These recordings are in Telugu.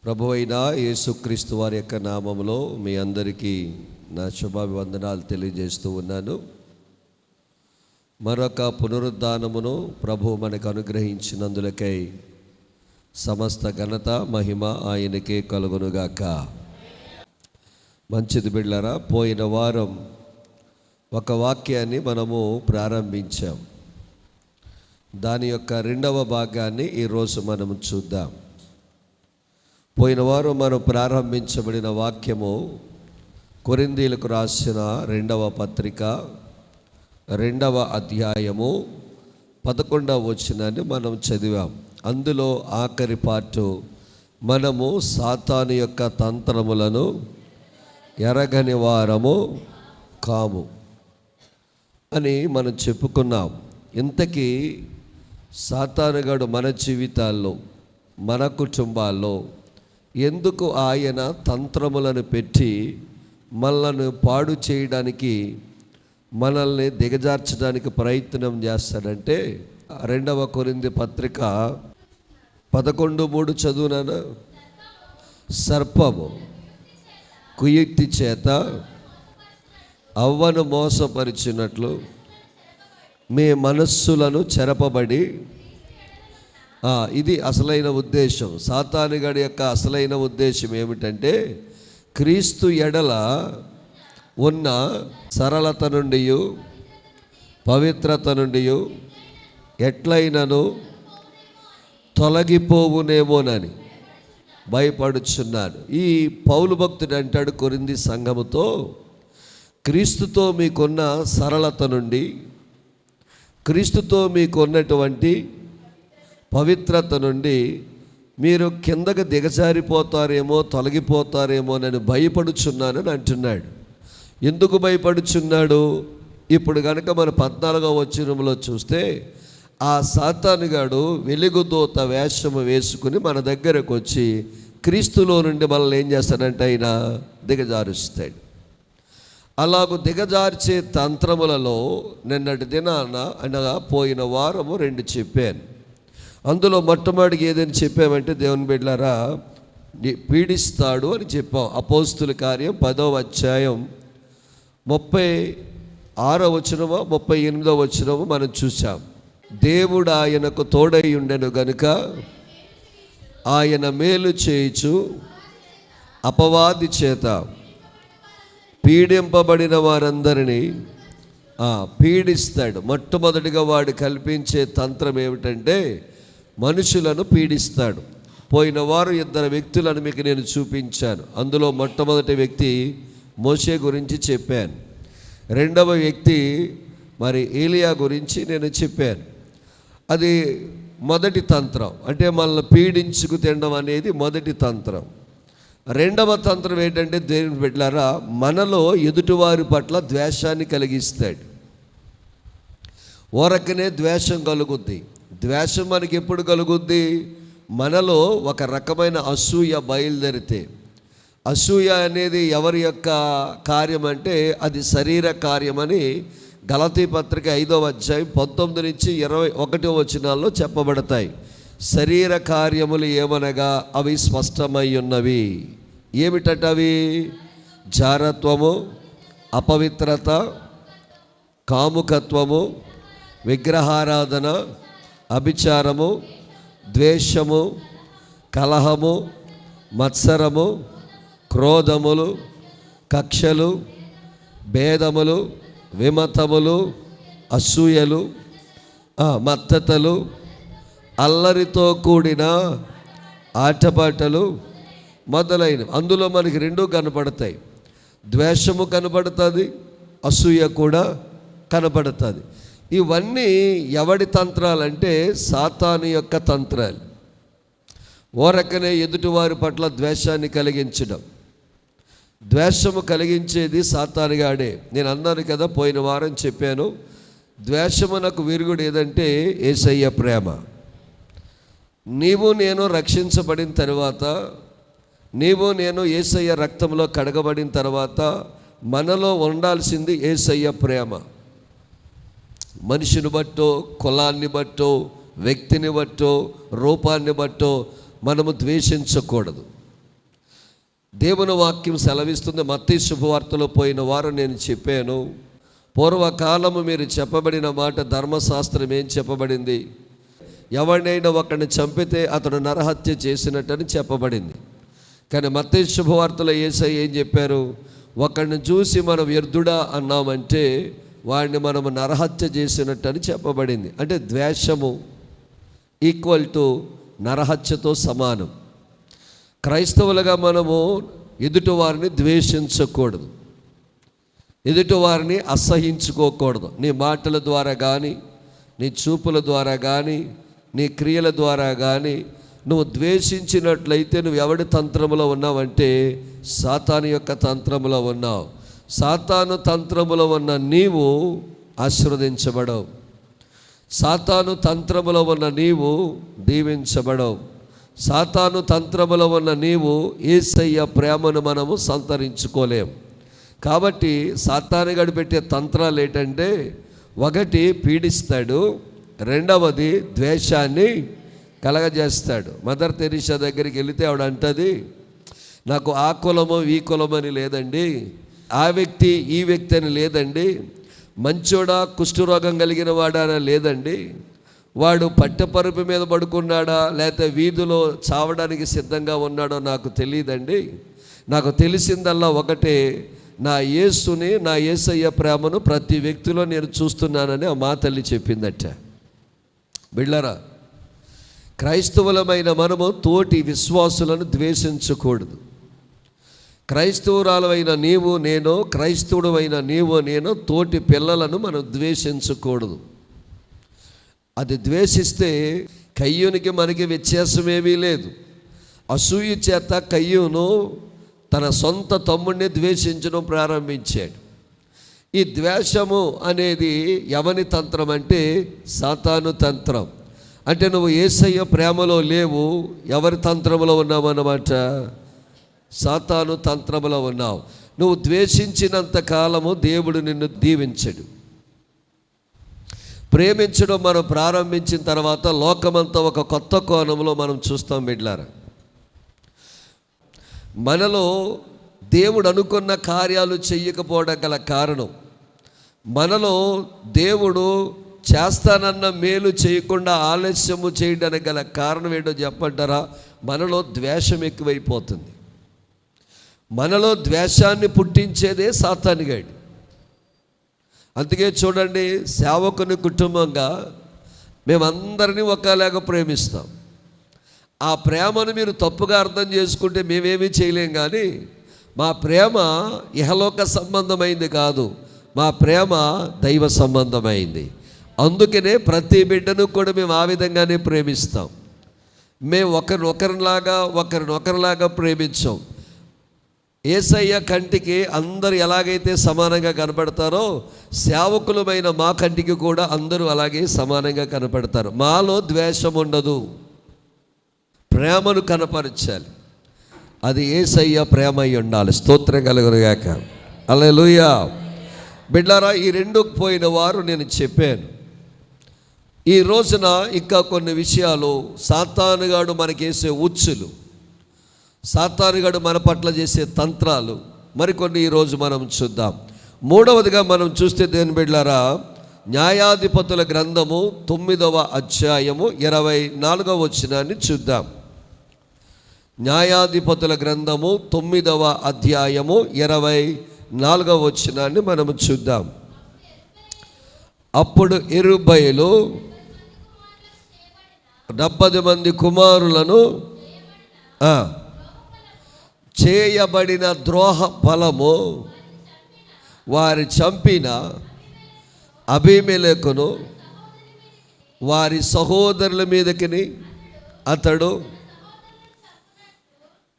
ప్రభువైన యేసుక్రీస్తు వారి యొక్క నామములో మీ అందరికీ నా శుభాభివందనాలు తెలియజేస్తూ ఉన్నాను. మరొక పునరుద్ధానమును ప్రభు మనకు అనుగ్రహించినందులకై సమస్త ఘనత మహిమ ఆయనకే కలుగునుగాక. మంచిది బిడ్డలారా, పోయిన వారం ఒక వాక్యాన్ని మనము ప్రారంభించాం. దాని యొక్క రెండవ భాగాన్ని ఈరోజు మనము చూద్దాం. పోయిన వారం మనం ప్రారంభించబడిన వాక్యము కొరింథీయులకు రాసిన 2వ పత్రిక 2వ అధ్యాయము 11వ వచనాన్ని మనం చదివాం. అందులో ఆఖరి పార్టు మనము సాతాను యొక్క తంత్రములను ఎరగని వారము కాము అని మనం చెప్పుకున్నాం. ఇంతకీ సాతానుగాడు మన జీవితాల్లో, మన కుటుంబాల్లో ఎందుకు ఆయన తంత్రములను పెట్టి మనల్ని పాడు చేయడానికి, మనల్ని దిగజార్చడానికి ప్రయత్నం చేస్తాడంటే 2వ కొరింథీ పత్రిక 11:3 చదువునాను. సర్పము కుయుక్తి చేత అవ్వను మోసపరిచినట్లు మీ మనస్సులను చెరపబడి, ఇది అసలైన ఉద్దేశం. సాతానుగాడి యొక్క అసలైన ఉద్దేశం ఏమిటంటే క్రీస్తు ఎడల ఉన్న సరళత నుండి, పవిత్రత నుండి ఎట్లయినను తొలగిపోవునేమోనని భయపడుచున్నాను. ఈ పౌలు భక్తుడు అంటాడు కొరింథీ సంఘముతో, క్రీస్తుతో మీకున్న సరళత నుండి, క్రీస్తుతో మీకున్నటువంటి పవిత్రత నుండి మీరు కిందకు దిగజారిపోతారేమో, తొలగిపోతారేమో అని భయపడుచున్నానని అంటున్నాడు. ఎందుకు భయపడుచున్నాడు? ఇప్పుడు కనుక మన 14వ వచనంలో చూస్తే, ఆ సాతానుగాడు వెలుగుదూత వేషము వేసుకుని మన దగ్గరకు వచ్చి క్రీస్తులో నుండి మనల్ని ఏం చేస్తాడంటే ఆయన దిగజారుస్తాడు. అలాగూ దిగజార్చే తంత్రములలో నిన్నటి దినాన అనగా పోయిన వారము 2 చెప్పాను. అందులో మొట్టమొదటికి ఏదని చెప్పామంటే, దేవుని బిడ్డలారా, పీడిస్తాడు అని చెప్పాం. అపోస్తుల కార్యం 10వ అధ్యాయం 36వ వచనమో 38వ వచనమో మనం చూసాం. దేవుడు ఆయనకు తోడై ఉండెను గనుక ఆయన మేలు చేయుచు అపవాది చేత పీడింపబడిన వారందరినీ పీడిస్తాడు. మొట్టమొదటిగా వాడు కల్పించే తంత్రం ఏమిటంటే మనుషులను పీడిస్తాడు. పోయిన వారు 2 వ్యక్తులను మీకు నేను చూపించాను. అందులో మొట్టమొదటి వ్యక్తి మోషే గురించి చెప్పాను. 2వ వ్యక్తి మరి ఏలియా గురించి నేను చెప్పాను. అది మొదటి తంత్రం, అంటే మనల్ని పీడించుకు తినడం అనేది మొదటి తంత్రం. 2వ తంత్రం ఏంటంటే, దేవుని బిడ్డలారా, మనలో ఎదుటివారి పట్ల ద్వేషాన్ని కలిగిస్తాడు. ఊరకనే ద్వేషం కలుగుద్ది. ద్వేషం మనకి ఎప్పుడు కలుగుద్ది? మనలో ఒక రకమైన అసూయ బయలుదేరితే. అసూయ అనేది ఎవరి యొక్క కార్యం అంటే అది శరీర కార్యమని గలతీ పత్రిక 5వ అధ్యాయం 19 నుంచి 21వ వచనాల్లో చెప్పబడతాయి. శరీర కార్యములు ఏమనగా అవి స్పష్టమై ఉన్నవి. ఏమిటవి? జారత్వము, అపవిత్రత, కాముకత్వము, విగ్రహారాధన, అభిచారము, ద్వేషము, కలహము, మత్సరము, క్రోధములు, కక్షలు, భేదములు, విమతములు, అసూయలు, మత్తతలు, అల్లరితో కూడిన ఆటపాటలు మొదలైనవి. అందులో మనకి 2 కనపడతాయి. ద్వేషము కనపడుతుంది, అసూయ కూడా కనపడుతుంది. ఇవన్నీ ఎవడి తంత్రాలంటే సాతాను యొక్క తంత్రాలు. ఓరకనే ఎదుటివారి పట్ల ద్వేషాన్ని కలిగించడం. ద్వేషము కలిగించేది సాతానుగాడే. నేను అన్నాను కదా, పోయిన వారం చెప్పాను, ద్వేషమునకు విరుగుడు ఏదంటే యేసయ్య ప్రేమ. నీవు నేను రక్షించబడిన తర్వాత, నీవు నేను యేసయ్య రక్తంలో కడగబడిన తర్వాత మనలో ఉండాల్సింది యేసయ్య ప్రేమ. మనిషిని బట్టో, కులాన్ని బట్టో, వ్యక్తిని బట్టో, రూపాన్ని బట్టో మనము ద్వేషించకూడదు. దేవుని వాక్యం సెలవిస్తుంది. మత్తయి శుభవార్తలో పోయిన వారం నేను చెప్పాను, పూర్వకాలము మీరు చెప్పబడిన మాట ధర్మశాస్త్రం ఏం చెప్పబడింది, ఎవరినైనా ఒకరిని చంపితే అతడు నరహత్య చేసినట్టని చెప్పబడింది. కానీ మత్తయి శుభవార్తలో యేసయ్య ఏం చెప్పారు, ఒకరిని చూసి మనం వ్యర్థుడా అన్నామంటే వాడిని మనము నరహత్య చేసినట్టని చెప్పబడింది. అంటే ద్వేషము ఈక్వల్ టు నరహత్యతో సమానం. క్రైస్తవులుగా మనము ఎదుటివారిని ద్వేషించకూడదు, ఎదుటివారిని అసహించుకోకూడదు. నీ మాటల ద్వారా కానీ, నీ చూపుల ద్వారా కానీ, నీ క్రియల ద్వారా కానీ నువ్వు ద్వేషించినట్లయితే నువ్వు ఎవడి తంత్రములో ఉన్నావంటే సాతాను యొక్క తంత్రములో ఉన్నావు. సాతాను తంత్రములో ఉన్న నీవు ఆశీర్వదించబడవు, సాతాను తంత్రములో ఉన్న నీవు దీవించబడవు. సాతాను తంత్రములో ఉన్న నీవు యేసయ్య ప్రేమను మనము సంతరించుకోలేం. కాబట్టి సాతాను గడిపెట్టే తంత్రాలు ఏంటంటే, ఒకటి పీడిస్తాడు, రెండవది ద్వేషాన్ని కలగజేస్తాడు. మదర్ తెరీసా దగ్గరికి వెళితే ఆవిడ అంటది, నాకు ఆ కులమో ఈ కులమని లేదండి, ఆ వ్యక్తి ఈ వ్యక్తి అని లేదండి, మంచోడా కుష్ఠరోగం కలిగిన వాడా లేదండి, వాడు పట్టెపరుపు మీద పడుకున్నాడా లేకపోతే వీధిలో చావడానికి సిద్ధంగా ఉన్నాడో నాకు తెలియదండి. నాకు తెలిసిందల్లా ఒకటే, నా యేసుని, నా యేసయ్య ప్రేమను ప్రతి వ్యక్తిలో నేను చూస్తున్నానని ఆ మా తల్లి చెప్పిందట. బిళ్ళరా, క్రైస్తవులమైన మనము తోటి విశ్వాసులను ద్వేషించకూడదు. క్రైస్తవురాలైన నీవు నేను, క్రైస్తవుడు అయిన నీవు నేను తోటి పిల్లలను మనం ద్వేషించకూడదు. అది ద్వేషిస్తే కయ్యూనికి మనకి వ్యత్యాసమేమీ లేదు. అసూయ చేత కయ్యూను తన సొంత తమ్ముడిని ద్వేషించడం ప్రారంభించాడు. ఈ ద్వేషము అనేది ఎవని తంత్రం అంటే సాతాను తంత్రం. అంటే నువ్వు యేసయ్య ప్రేమలో లేవు, ఎవరి తంత్రములో ఉన్నావు అన్నమాట, సాతాను తంత్రములో ఉన్నావు. నువ్వు ద్వేషించినంత కాలము దేవుడు నిన్ను దీవించడు. ప్రేమించడం మనం ప్రారంభించిన తర్వాత లోకమంతా ఒక కొత్త కోణంలో మనం చూస్తాం. బిడ్డలారా, మనలో దేవుడు అనుకున్న కార్యాలు చెయ్యకపోవడం గల కారణం, మనలో దేవుడు చేస్తానన్న మేలు చేయకుండా ఆలస్యము చేయడానికి గల కారణం ఏంటో చెప్పంటారా? మనలో ద్వేషం ఎక్కువైపోతుంది. మనలో ద్వేషాన్ని పుట్టించేదే సాతానుగాడు. అందుకే చూడండి, సేవకుని కుటుంబంగా మేమందరినీ ఒకలాగా ప్రేమిస్తాం. ఆ ప్రేమను మీరు తప్పుగా అర్థం చేసుకుంటే మేమేమీ చేయలేం. కానీ మా ప్రేమ ఇహలోక సంబంధమైంది కాదు, మా ప్రేమ దైవ సంబంధమైంది. అందుకనే ప్రతి బిడ్డను కూడా మేము ఆ విధంగానే ప్రేమిస్తాం. మేము ఒకరినొకరిలాగా ప్రేమించాం. యేసయ్య కంటికి అందరూ ఎలాగైతే సమానంగా కనపడతారో సేవకులమైన మా కంటికి కూడా అందరూ అలాగే సమానంగా కనపడతారు. మాలో ద్వేషం ఉండదు, ప్రేమను కనపరచాలి. అది యేసయ్య ప్రేమ అయి ఉండాలి. స్తోత్రం కలుగునుగాక. హల్లెలూయా. బిడ్డారా, ఈ రెండుకు పోయిన వారు నేను చెప్పాను. ఈ రోజున ఇంకా కొన్ని విషయాలు సాతానుగాడు మనకేసే ఉచ్చులు, సాతానుగాడు మన పట్ల చేసే తంత్రాలు మరికొన్ని ఈరోజు మనం చూద్దాం. మూడవదిగా మనం చూస్తే దేని బిడ్డలారా, న్యాయాధిపతుల గ్రంథము 9వ అధ్యాయము 24వ వచనాన్ని చూద్దాం. న్యాయాధిపతుల గ్రంథము 9వ అధ్యాయము 24వ వచనాన్ని మనము చూద్దాం. అప్పుడు యెరుబ్బయలు 70 మంది కుమారులను చేయబడిన ద్రోహ ఫలము వారి చంపిన అబీమెలెకును వారి సహోదరుల మీదకి అతడు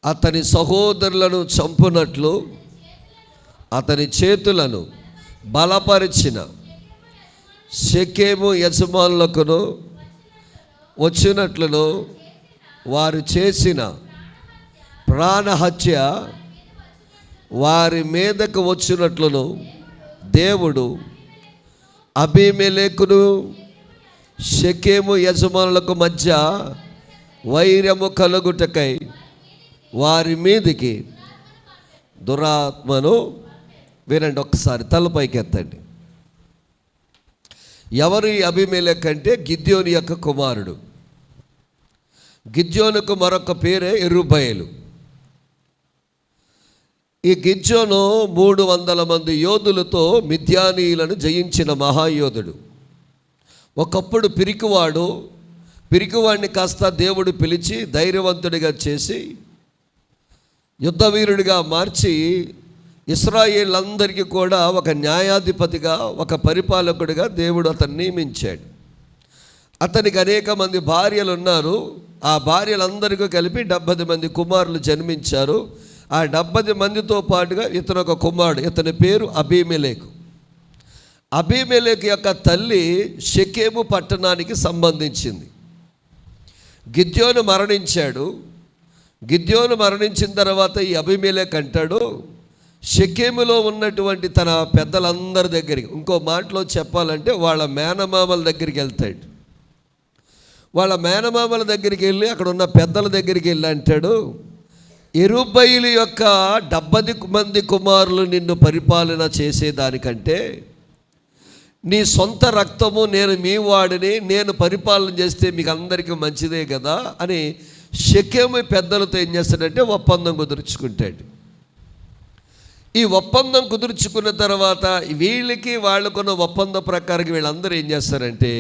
అతని సహోదరులను చంపునట్లు అతని చేతులను బలపరిచిన షెకెము యజమానులకును వచ్చినట్లును వారు చేసిన ప్రాణహత్య వారి మీదకు వచ్చినట్లును దేవుడు అబీమెలెకును షెకెము యజమానులకు మధ్య వైరము కలుగుటకై వారి మీదికి దురాత్మను, వినండి ఒక్కసారి, తలపైకి ఎత్తండి. ఎవరు ఈ అబీమెలెకు అంటే గిద్యోని యొక్క కుమారుడు. గిద్యోనుకు మరొక పేరే యెరుబ్బయలు. ఈ గిద్యోను 300 మంది యోధులతో మిద్యానీయులను జయించిన మహాయోధుడు. ఒకప్పుడు పిరికివాడిని కాస్త దేవుడు పిలిచి ధైర్యవంతుడిగా చేసి యుద్ధవీరుడిగా మార్చి ఇశ్రాయేలందరికీ కూడా ఒక న్యాయాధిపతిగా, ఒక పరిపాలకుడిగా దేవుడు అతన్ని నియమించాడు. అతనికి అనేక మంది భార్యలు ఉన్నారు. ఆ భార్యలందరికీ కలిపి 70 మంది కుమారులు జన్మించారు. ఆ 70 మందితో పాటుగా ఇతను ఒక కుమారుడు, ఇతని పేరు అబీమెలెకు. అబీమెలెకు యొక్క తల్లి షెకెము పట్టణానికి సంబంధించింది. గిద్యోను మరణించాడు. గిద్యోను మరణించిన తర్వాత ఈ అబీమెలెకు అంటాడు, షెకెములో ఉన్నటువంటి తన పెద్దలందరి దగ్గరికి, ఇంకో మాటలో చెప్పాలంటే వాళ్ళ మేనమామల దగ్గరికి వెళ్తాడు. వాళ్ళ మేనమామల దగ్గరికి వెళ్ళి అక్కడ ఉన్న పెద్దల దగ్గరికి వెళ్ళి అంటాడు, యెరుబ్బయలు యొక్క 70 మంది కుమారులు నిన్ను పరిపాలన చేసేదానికంటే నీ సొంత రక్తము, నేను మీ వాడిని, నేను పరిపాలన చేస్తే మీకు అందరికీ మంచిదే కదా అని షెకెము పెద్దలతో ఏం చేస్తాడంటే ఒప్పందం కుదుర్చుకుంటాడు. ఈ ఒప్పందం కుదుర్చుకున్న తర్వాత వాళ్ళకున్న ఒప్పందం ప్రకారం వీళ్ళందరూ ఏం చేస్తారంటే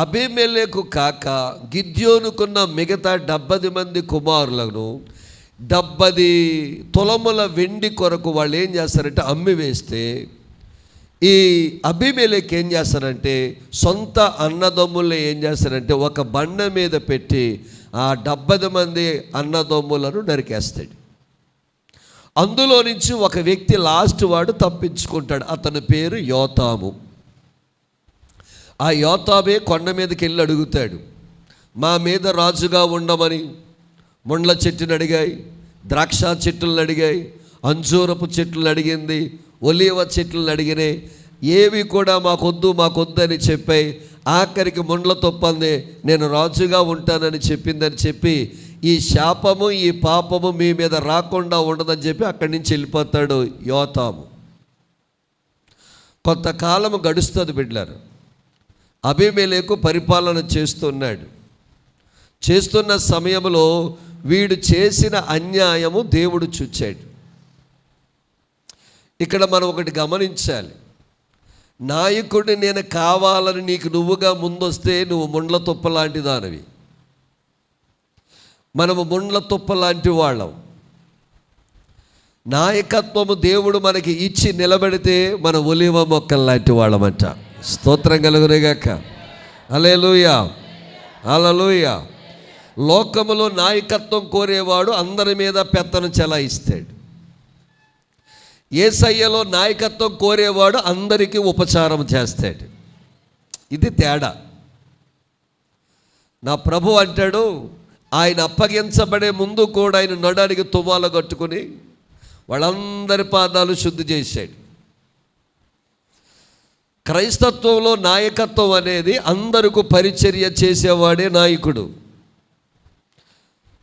అబీమెలెకు కాక గిద్యోనుకున్న మిగతా 70 మంది కుమారులను 70 తులముల వెండి కొరకు వాళ్ళు ఏం చేస్తారంటే అమ్మి వేస్తే, ఈ అబీమెలెకు ఏం చేస్తారంటే సొంత అన్నదమ్ముల్ని ఏం చేస్తారంటే ఒక బండ మీద పెట్టి ఆ 70 మంది అన్నదమ్ములను నరికేస్తాడు. అందులో నుంచి ఒక వ్యక్తి లాస్ట్ వాడు తప్పించుకుంటాడు. అతని పేరు యోతాము. ఆ యోతామే కొండ మీదకి వెళ్ళి అడుగుతాడు, మా మీద రాజుగా ఉండమని ముండ్ల చెట్టుని అడిగాయి, ద్రాక్ష చెట్లను అడిగాయి, అంజూరపు చెట్లను అడిగింది, ఒలీవ చెట్లను అడిగినాయి, ఏవి కూడా మాకొద్దు అని చెప్పాయి. ఆఖరికి ముండ్ల తొప్పంది, నేను రాజుగా ఉంటానని చెప్పిందని చెప్పి ఈ శాపము, ఈ పాపము మీ మీద రాకుండా ఉండదని చెప్పి అక్కడి నుంచి వెళ్ళిపోతాడు యోతాము. కొంతకాలము గడుస్తుంది బిడ్డలారు. అబీమెలెకు పరిపాలన చేస్తున్న సమయంలో వీడు చేసిన అన్యాయము దేవుడు చూచాడు. ఇక్కడ మనం ఒకటి గమనించాలి. నాయకుడిని నేను కావాలని నీకు నువ్వుగా ముందొస్తే నువ్వు ముండ్ల తుప్ప లాంటి దానివి. మనము ముండ్ల తుప్ప లాంటి వాళ్ళం. నాయకత్వము దేవుడు మనకి ఇచ్చి నిలబెడితే మన ఒలీవ మొక్కలు లాంటి వాళ్ళమంట. స్తోత్రం కలుగునేగాక. హల్లెలూయా, హల్లెలూయా. లోకములో నాయకత్వం కోరేవాడు అందరి మీద పెత్తనం చెలాయిస్తాడు. యేసయ్యలో నాయకత్వం కోరేవాడు అందరికీ ఉపచారం చేస్తాడు. ఇది తేడా. నా ప్రభు అంటాడు, ఆయన అప్పగించబడే ముందు కూడా ఆయన నడానికి తువ్వాల కట్టుకుని వాళ్ళందరి పాదాలు శుద్ధి చేశాడు. క్రైస్తత్వంలో నాయకత్వం అనేది అందరికీ పరిచర్య చేసేవాడే నాయకుడు.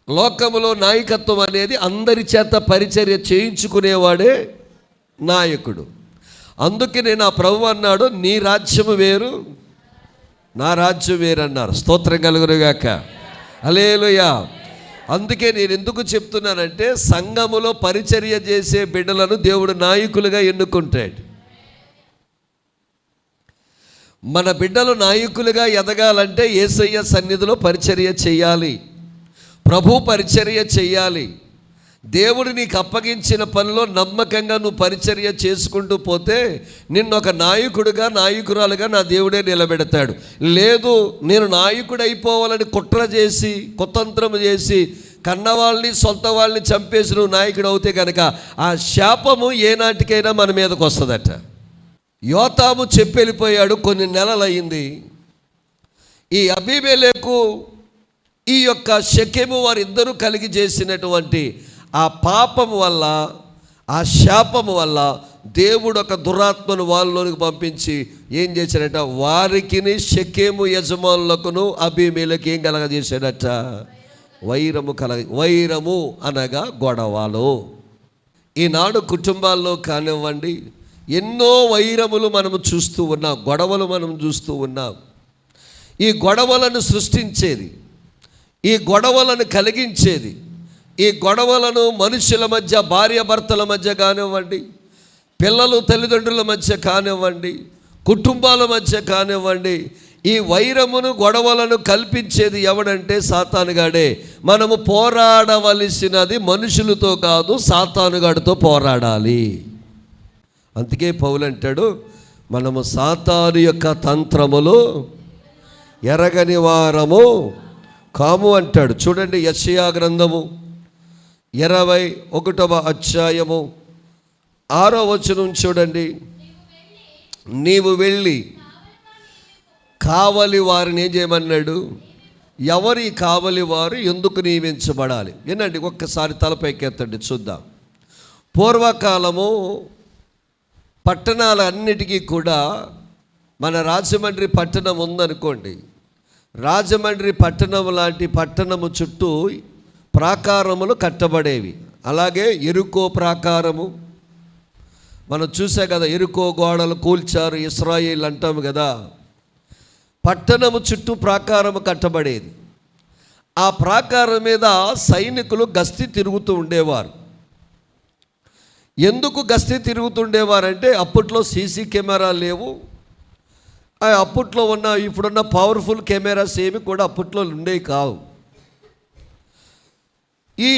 లోకములో నాయకత్వం అనేది అందరి చేత పరిచర్య చేయించుకునేవాడే నాయకుడు. అందుకనే నా ప్రభు అన్నాడు, నీ రాజ్యము వేరు, నా రాజ్యం వేరు అన్నారు. స్తోత్రం కలుగునుగాక. హల్లెలూయా. అందుకే నేను ఎందుకు చెప్తున్నానంటే సంఘములో పరిచర్య చేసే బిడ్డలను దేవుడు నాయకులుగా ఎన్నుకుంటాడు. మన బిడ్డలు నాయకులుగా ఎదగాలంటే యేసయ్య సన్నిధిలో పరిచర్య చేయాలి, ప్రభు పరిచర్య చేయాలి. దేవుడు నీకు అప్పగించిన పనిలో నమ్మకంగా నువ్వు పరిచర్య చేసుకుంటూ పోతే నిన్ను ఒక నాయకుడిగా, నాయకురాలుగా నా దేవుడే నిలబెడతాడు. లేదు, నేను నాయకుడు అయిపోవాలని కుట్ర చేసి, కుతంత్రం చేసి, కన్నవాళ్ళని సొంత వాళ్ళని చంపేసి నువ్వు నాయకుడు అవుతే కనుక ఆ శాపము ఏనాటికైనా మన మీదకి వస్తుందట. యోతాము చెప్పి వెళ్ళిపోయాడు. కొన్ని నెలలు అయింది. ఈ అబీమెలెకు, ఈ యొక్క షెకెము వారిద్దరూ కలిగి చేసినటువంటి ఆ పాపము వల్ల, ఆ శాపము వల్ల దేవుడు ఒక దురాత్మను వాళ్ళలోనికి పంపించి ఏం చేశాడట, వారికి షెకెము యజమానులకును అబీమెలెకు ఏం కలగజేశాడట, వైరము అనగా గొడవలు. ఈనాడు కుటుంబాల్లో కానివ్వండి, ఎన్నో వైరములు మనము చూస్తూ ఉన్నాం, గొడవలు మనం చూస్తూ ఉన్నాం. ఈ గొడవలను సృష్టించేది, ఈ గొడవలను కలిగించేది, ఈ గొడవలను మనుషుల మధ్య, భార్యాభర్తల మధ్య కానివ్వండి, పిల్లలు తల్లిదండ్రుల మధ్య కానివ్వండి, కుటుంబాల మధ్య కానివ్వండి, ఈ వైరమును గొడవలను కల్పించేది ఎవడంటే సాతానుగాడే. మనము పోరాడవలసినది మనుషులతో కాదు, సాతానుగాడితో పోరాడాలి. అందుకే పౌలు అంటాడు, మనము సాతాను యొక్క తంత్రములు ఎరగని వారము కాము అంటాడు. చూడండి, యెషయా గ్రంథము 21వ అధ్యాయము 6వ వచనం చూడండి. నీవు వెళ్ళి కావలి వారిని ఏం చేయమన్నాడు? ఎవరి కావలి వారు ఎందుకు నియమించబడాలి? వినండి, ఒక్కసారి తలపైకెత్తండి చూద్దాం. పూర్వకాలము పట్టణాలన్నిటికీ కూడా, మన రాజమండ్రి పట్టణం ఉందనుకోండి, రాజమండ్రి పట్టణం లాంటి పట్టణము చుట్టూ ప్రాకారములు కట్టబడేవి. అలాగే ఎరుకో ప్రాకారము మనం చూసే కదా, ఎరుకో గోడలు కూల్చారు ఇశ్రాయేల్ అంటాము కదా. పట్టణము చుట్టూ ప్రాకారము కట్టబడేది. ఆ ప్రాకారం మీద సైనికులు గస్తీ తిరుగుతూ ఉండేవారు. ఎందుకు గస్తీ తిరుగుతుండేవారంటే, అప్పట్లో సీసీ కెమెరాలు లేవు. అప్పట్లో ఇప్పుడున్న పవర్ఫుల్ కెమెరాస్ ఏమి కూడా అప్పట్లో ఉండేవి కావు. ఈ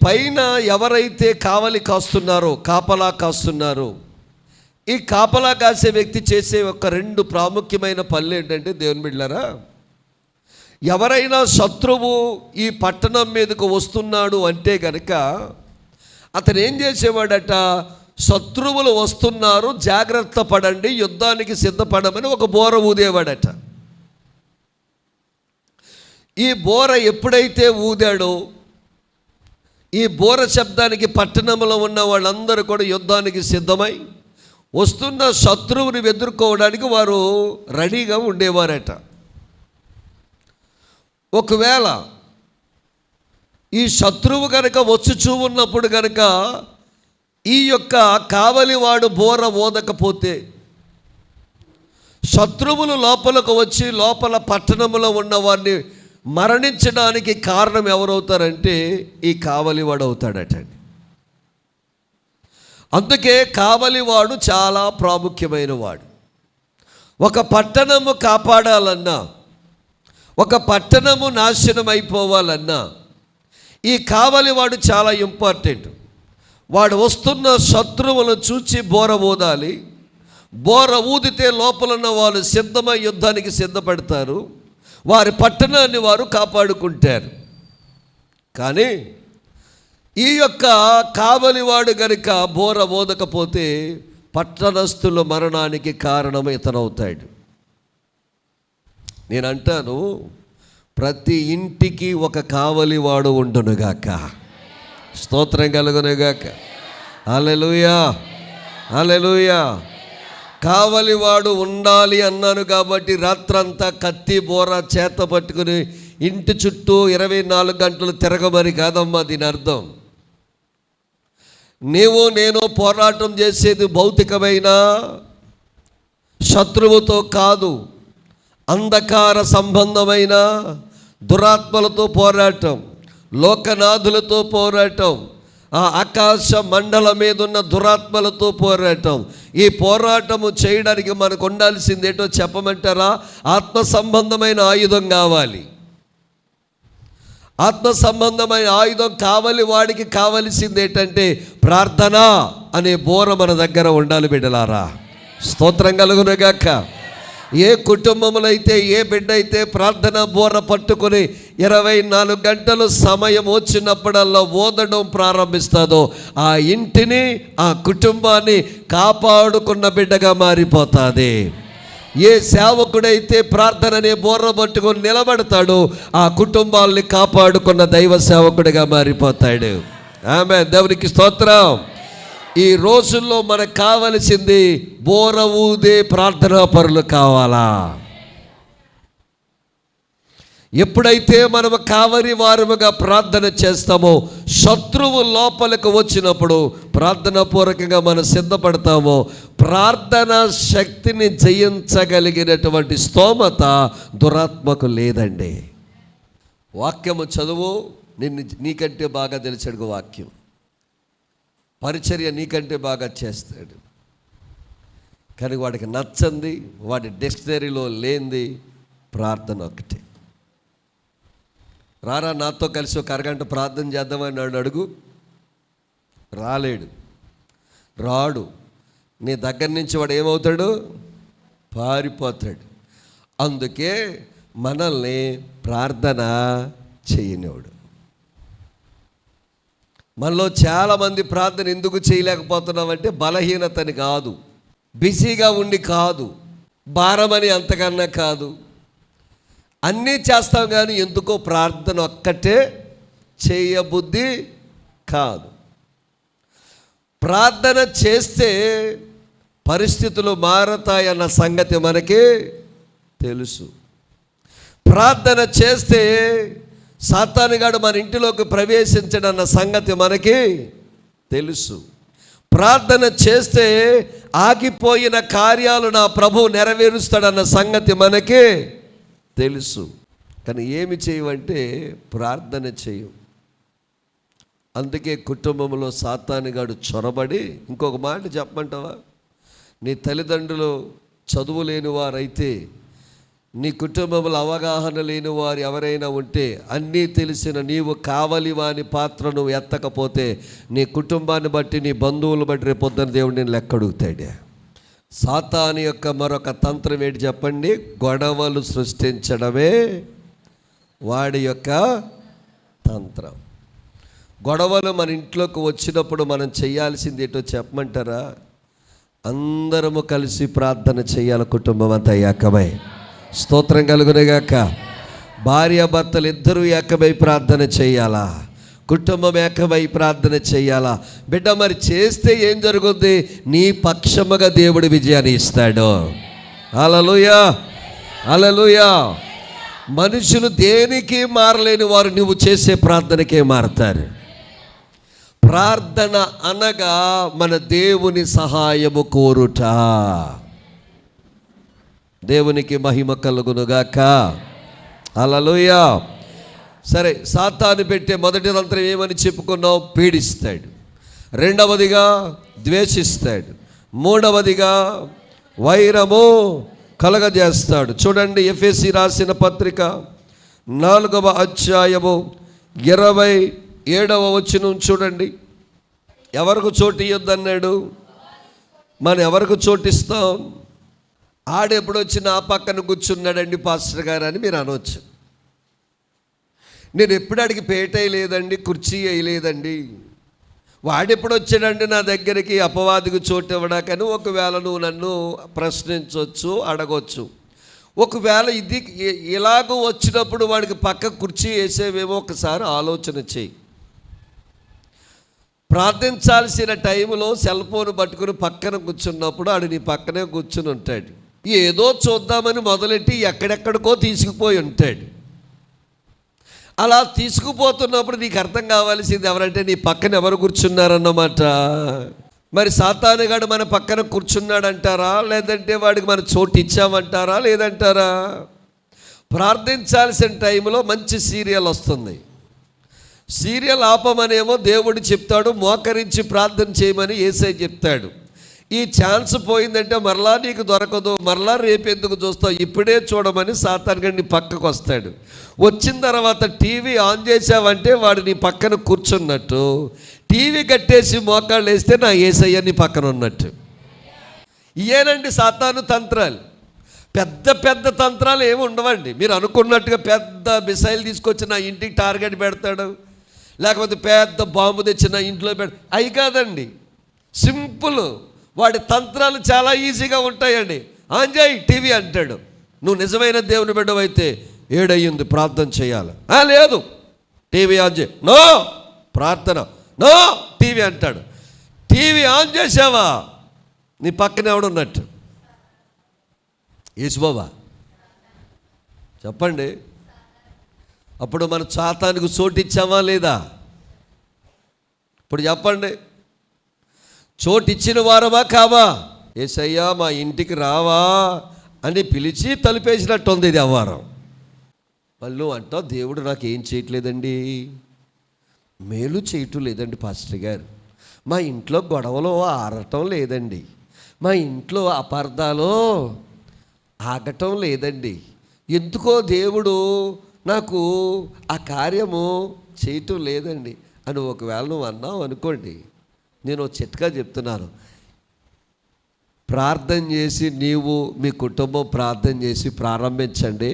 పైన ఎవరైతే కావలి కాస్తున్నారో, కాపలా కాస్తున్నారో, ఈ కాపలా కాసే వ్యక్తి చేసే ఒక 2 ప్రాముఖ్యమైన పనులు ఏంటంటే, దేవుని బిడ్డలారా, ఎవరైనా శత్రువు ఈ పట్టణం మీదకు వస్తున్నాడు అంటే కనుక అతను ఏం చేసేవాడట, శత్రువులు వస్తున్నారు, జాగ్రత్త పడండి, యుద్ధానికి సిద్ధపడమని ఒక బోర ఊదేవాడట. ఈ బోర ఎప్పుడైతే ఊదాడో, ఈ బోర శబ్దానికి పట్టణంలో ఉన్న వాళ్ళందరూ కూడా యుద్ధానికి సిద్ధమై వస్తున్న శత్రువుని ఎదుర్కోవడానికి వారు రెడీగా ఉండేవారట. ఒకవేళ ఈ శత్రువు కనుక వచ్చుచూ ఉన్నప్పుడు కనుక ఈ యొక్క కావలివాడు బోర ఓదకపోతే, శత్రువులు లోపలకు వచ్చి లోపల పట్టణంలో ఉన్న వారిని మరణించడానికి కారణం ఎవరవుతారంటే ఈ కావలివాడు అవుతాడటండి. అందుకే కావలివాడు చాలా ప్రాముఖ్యమైన వాడు. ఒక పట్టణము కాపాడాలన్నా, ఒక పట్టణము నాశనం అయిపోవాలన్నా ఈ కావలివాడు చాలా ఇంపార్టెంట్. వాడు వస్తున్న శత్రువులను చూచి బోర ఊదాలి. బోర ఊదితే లోపలున్న వాళ్ళు సిద్ధమై యుద్ధానికి సిద్ధపడతారు, వారి పట్టణాన్ని వారు కాపాడుకుంటారు. కానీ ఈ యొక్క కావలివాడు గనుక బోర ఓదకపోతే పట్టణస్థుల మరణానికి కారణం ఇతనవుతాడు. నేను అంటాను, ప్రతి ఇంటికి ఒక కావలివాడు ఉండునుగాక. స్తోత్రం కలుగునుగాక. హల్లెలూయా, హల్లెలూయా. కావలివాడు ఉండాలి అన్నాను కాబట్టి రాత్రంతా కత్తి బోర చేత పట్టుకుని ఇంటి చుట్టూ 24 గంటలు తిరగమని కాదమ్మా దీని అర్థం. నీవు నేను పోరాటం చేసేది భౌతికమైన శత్రువుతో కాదు, అంధకార సంబంధమైన దురాత్మలతో పోరాటం, లోకనాథులతో పోరాటం, ఆ ఆకాశ మండలం మీద ఉన్న దురాత్మలతో పోరాటం. ఈ పోరాటము చేయడానికి మనకు ఉండాల్సింది ఏంటో చెప్పమంటారా? ఆత్మ సంబంధమైన ఆయుధం కావాలి. ఆత్మ సంబంధమైన ఆయుధం కావాలి. వాడికి కావలసింది ఏంటంటే ప్రార్థన అనే బోర మన దగ్గర ఉండాలి బిడ్డలారా. స్తోత్రం కలుగునుగాక. ఏ కుటుంబంలో అయితే, ఏ బిడ్డ అయితే ప్రార్థన బోర పట్టుకొని 24 గంటలు సమయం వచ్చినప్పుడల్లా ఓదడం ప్రారంభిస్తుందో ఆ ఇంటిని, ఆ కుటుంబాన్ని కాపాడుకున్న బిడ్డగా మారిపోతుంది. ఏ సేవకుడైతే ప్రార్థనని బోర పట్టుకొని నిలబడతాడో ఆ కుటుంబాల్ని కాపాడుకున్న దైవ సేవకుడిగా మారిపోతాడు. ఆమేన్. దేవునికి స్తోత్రం. ఈ రోజుల్లో మనకు కావలసింది బోర ఊదే ప్రార్థనా పరులు కావాలా? ఎప్పుడైతే మనము కావరి వారముగా ప్రార్థన చేస్తామో, శత్రువు లోపలికి వచ్చినప్పుడు ప్రార్థన పూర్వకంగా మనం సిద్ధపడతామో, ప్రార్థన శక్తిని జయించగలిగినటువంటి స్తోమత దురాత్మకు లేదండి. వాక్యము చదువు, నీకంటే బాగా తెలిసాడు వాక్యం. పరిచర్య నీకంటే బాగా చేస్తాడు. కానీ వాడికి నచ్చంది, వాడి డిక్షనరీలో లేనిది ప్రార్థన ఒకటి. రారా నాతో కలిసి ఒక అరగంట ప్రార్థన చేద్దామని అడుగు, రాడు. నీ దగ్గర నుంచి వాడు ఏమవుతాడు? పారిపోతాడు. అందుకే మనల్ని ప్రార్థన చేయనివాడు. మనలో చాలామంది ప్రార్థన ఎందుకు చేయలేకపోతున్నామంటే బలహీనతని కాదు, బిజీగా ఉండి కాదు, భారమని అంతకన్నా కాదు. అన్నీ చేస్తాం కానీ ఎందుకో ప్రార్థన ఒక్కటే చేయబుద్ధి కాదు. ప్రార్థన చేస్తే పరిస్థితులు మారతాయన్న సంగతి మనకి తెలుసు. ప్రార్థన చేస్తే సాతానుగాడు మన ఇంటిలోకి ప్రవేశించడన్న సంగతి మనకి తెలుసు. ప్రార్థన చేస్తే ఆగిపోయిన కార్యాలు నా ప్రభువు నెరవేరుస్తాడన్న సంగతి మనకి తెలుసు. కానీ ఏమి చేయమంటే ప్రార్థన చేయవు. అందుకే కుటుంబంలో సాతానుగాడు చొరబడి, ఇంకొక మాట చెప్పమంటావా, నీ తల్లిదండ్రులు చదువు లేని వారైతే, నీ కుటుంబంలో అవగాహన లేని వారు ఎవరైనా ఉంటే, అన్నీ తెలిసిన నీవు కావలి వాని పాత్ర నువ్వు ఎత్తకపోతే నీ కుటుంబాన్ని బట్టి, నీ బంధువులు బట్టి రేపొద్దున దేవుడు నేను లెక్కడుగుతాడే. సాతాను యొక్క మరొక తంత్రం ఏంటి చెప్పండి? గొడవలు సృష్టించడమే వాడి యొక్క తంత్రం. గొడవలు మన ఇంట్లోకి వచ్చినప్పుడు మనం చేయాల్సింది ఏంటో చెప్పమంటారా? అందరము కలిసి ప్రార్థన చేయాలి. కుటుంబం అంతా ఏకమై, స్తోత్రం కలుగునేగాక. భార్యాభర్తలు ఇద్దరూ ఏకమై ప్రార్థన చేయాలా, కుటుంబం ఏకమై ప్రార్థన చేయాలా. బిడ్డ మరి చేస్తే ఏం జరుగుద్ది? నీ పక్షముగా దేవుడు విజయాన్ని ఇస్తాడు. హల్లెలూయా, హల్లెలూయా. మనుషులు దేనికి మారలేని వారు నువ్వు చేసే ప్రార్థనకే మారతారు. ప్రార్థన అనగా మన దేవుని సహాయము కోరుట. దేవునికి మహిమ కలుగునుగాక. హల్లెలూయా. సరే, సాతాను పెట్టే మొదటి తంత్రం ఏమని చెప్పుకున్నాం? పీడిస్తాడు. రెండవదిగా ద్వేషిస్తాడు. మూడవదిగా వైరము కలగజేస్తాడు. చూడండి, ఎఫెసీ రాసిన పత్రిక 4వ అధ్యాయము 27వ వచనం చూడండి. ఎవరికి చోటు ఇవ్వద్దన్నాడు? మనం ఎవరికి చోటిస్తాం? ఆడెప్పుడు వచ్చి నా పక్కన కూర్చున్నాడండి పాస్టర్ గారు అని మీరు అనవచ్చు. నేను ఎప్పుడు అడిగి పేట వేయలేదండి, కుర్చీ వేయలేదండి. వాడెప్పుడు వచ్చాడండి నా దగ్గరికి అపవాదికి చోటు ఇవ్వడాకని ఒకవేళ నువ్వు నన్ను ప్రశ్నించవచ్చు, అడగవచ్చు. ఒకవేళ ఇది ఇలాగూ వచ్చినప్పుడు వాడికి పక్క కుర్చీ వేసేవేమో ఒకసారి ఆలోచన చేయి. ప్రార్థించాల్సిన టైంలో సెల్ ఫోన్ పట్టుకుని పక్కన కూర్చున్నప్పుడు ఆడు నీ పక్కనే కూర్చుని ఉంటాడు. ఏదో చూద్దామని మొదలెట్టి ఎక్కడెక్కడికో తీసుకుపోయి ఉంటాడు. అలా తీసుకుపోతున్నప్పుడు నీకు అర్థం కావాల్సింది ఎవరంటే నీ పక్కన ఎవరు కూర్చున్నారన్నమాట. మరి సాతానుగాడు మన పక్కన కూర్చున్నాడంటారా, లేదంటే వాడికి మన చోటు ఇచ్చామంటారా, లేదంటారా? ప్రార్థించాల్సిన టైంలో మంచి సీరియల్ వస్తుంది. సీరియల్ ఆపమనేమో దేవుడు చెప్తాడు, మోకరించి ప్రార్థన చేయమని యేసయ్య చెప్తాడు. ఈ ఛాన్స్ పోయిందంటే మరలా నీకు దొరకదు, మరలా రేపెందుకు చూస్తావు, ఇప్పుడే చూడమని సాతానుగాడు నీ పక్కకు వస్తాడు. వచ్చిన తర్వాత టీవీ ఆన్ చేసావంటే వాడు నీ పక్కన కూర్చున్నట్టు, టీవీ కట్టేసి మోకాళ్ళు వేస్తే నా యేసయ్య నీ పక్కన ఉన్నట్టు. ఇయేనండి సాతాను తంత్రాలు. పెద్ద పెద్ద తంత్రాలు ఏమి ఉండవండి. మీరు అనుకున్నట్టుగా పెద్ద మిసైల్ తీసుకొచ్చి నా ఇంటికి టార్గెట్ పెడతాడు, లేకపోతే పెద్ద బాంబు తెచ్చి నా ఇంట్లో అవి కాదండి. సింపుల్. వాడి తంత్రాలు చాలా ఈజీగా ఉంటాయండి. ఆన్ చేయి టీవీ అంటాడు. నువ్వు నిజమైన దేవుని బిడ్డవైతే 7 అయ్యింది ప్రార్థన చేయాలి, లేదు టీవీ ఆన్ చేయి, నో ప్రార్థన, నో టీవీ అంటాడు. టీవీ ఆన్ చేసావా నీ పక్కన ఎవడున్నట్టు? యేసుబాబా చెప్పండి. అప్పుడు మన సాతానుకు చోటిచ్చామా లేదా? ఇప్పుడు చెప్పండి, చోటిచ్చిన వారమా కావా? యేసయ్యా మా ఇంటికి రావా అని పిలిచి తలుపేసినట్టు ఉంది ఇది అవ్వారం. మళ్ళీ అంటావు దేవుడు నాకు ఏం చేయట్లేదండి, మేలు చేయటం లేదండి పాస్టర్ గారు, మా ఇంట్లో గొడవలు ఆరటం లేదండి, మా ఇంట్లో అపార్థాలు ఆగటం లేదండి, ఎందుకో దేవుడు నాకు ఆ కార్యము చేయటం లేదండి అని ఒకవేళ నువ్వు అన్నావు అనుకోండి, నేను చిట్కా చెప్తున్నాను. ప్రార్థన చేసి నీవు మీ కుటుంబం ప్రార్థన చేసి ప్రారంభించండి.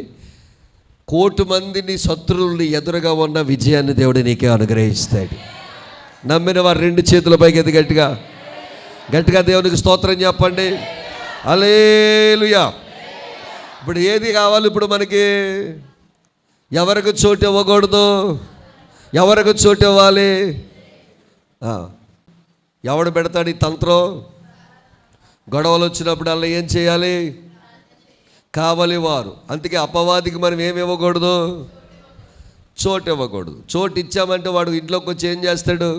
1,000,000 మందిని శత్రువుల్ని ఎదురుగా ఉన్న విజయాన్ని దేవుడు నీకే అనుగ్రహిస్తాడు. నమ్మిన వారు 2 చేతుల పైకి ఎత్తి గట్టిగా గట్టిగా దేవునికి స్తోత్రం చెప్పండి. హల్లెలూయా. ఇప్పుడు ఏది కావాలి? ఇప్పుడు మనకి ఎవరికి చోటు ఇవ్వకూడదు, ఎవరికి చోటు ఇవ్వాలి? ఎవడు పెడతాడు ఈ తంత్రం? గొడవలు వచ్చినప్పుడు అలా ఏం చేయాలి? కావాలి వారు. అందుకే అపవాదికి మనం ఏమి ఇవ్వకూడదు? చోటు ఇవ్వకూడదు. చోటు ఇచ్చామంటే వాడు ఇంట్లోకి వచ్చి ఏం చేస్తాడు?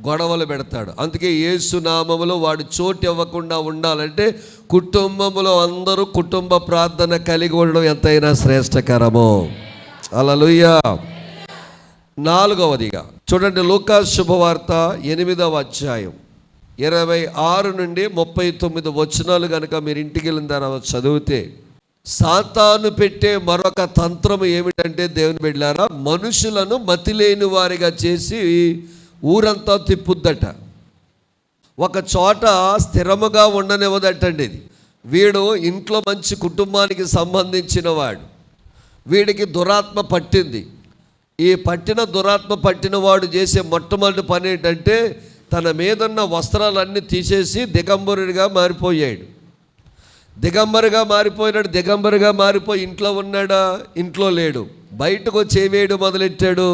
గొడవలు పెడతాడు. అందుకే యేసు నామములో వాడు చోటు ఇవ్వకుండా ఉండాలంటే కుటుంబంలో అందరూ కుటుంబ ప్రార్థన కలిగి ఉండడం ఎంతైనా శ్రేష్టకరము. హల్లెలూయా. 4వదిగా చూడండి, లూకా శుభవార్త 8వ అధ్యాయం 26 నుండి 39 వచనాలు కనుక మీరు ఇంటికి వెళ్ళిన తర్వాత చదివితే, సాతాను పెట్టే మరొక తంత్రము ఏమిటంటే దేవుని బిడ్డలారా, మనుషులను మతిలేని వారిగా చేసి ఊరంతా తిప్పుద్దట, ఒక చోట స్థిరముగా ఉండనివ్వదటండి. ఇది వీడు ఇంట్లో మంచి కుటుంబానికి సంబంధించిన వాడు, వీడికి దురాత్మ పట్టింది. ఈ దురాత్మ పట్టిన వాడు చేసే మొట్టమొదటి పని ఏంటంటే తన మీదున్న వస్త్రాలన్నీ తీసేసి దిగంబరుడిగా మారిపోయాడు. దిగంబరుగా మారిపోయి ఇంట్లో ఉన్నాడా? ఇంట్లో లేడు. బయటకు వచ్చి ఏవేయడం మొదలెట్టాడు?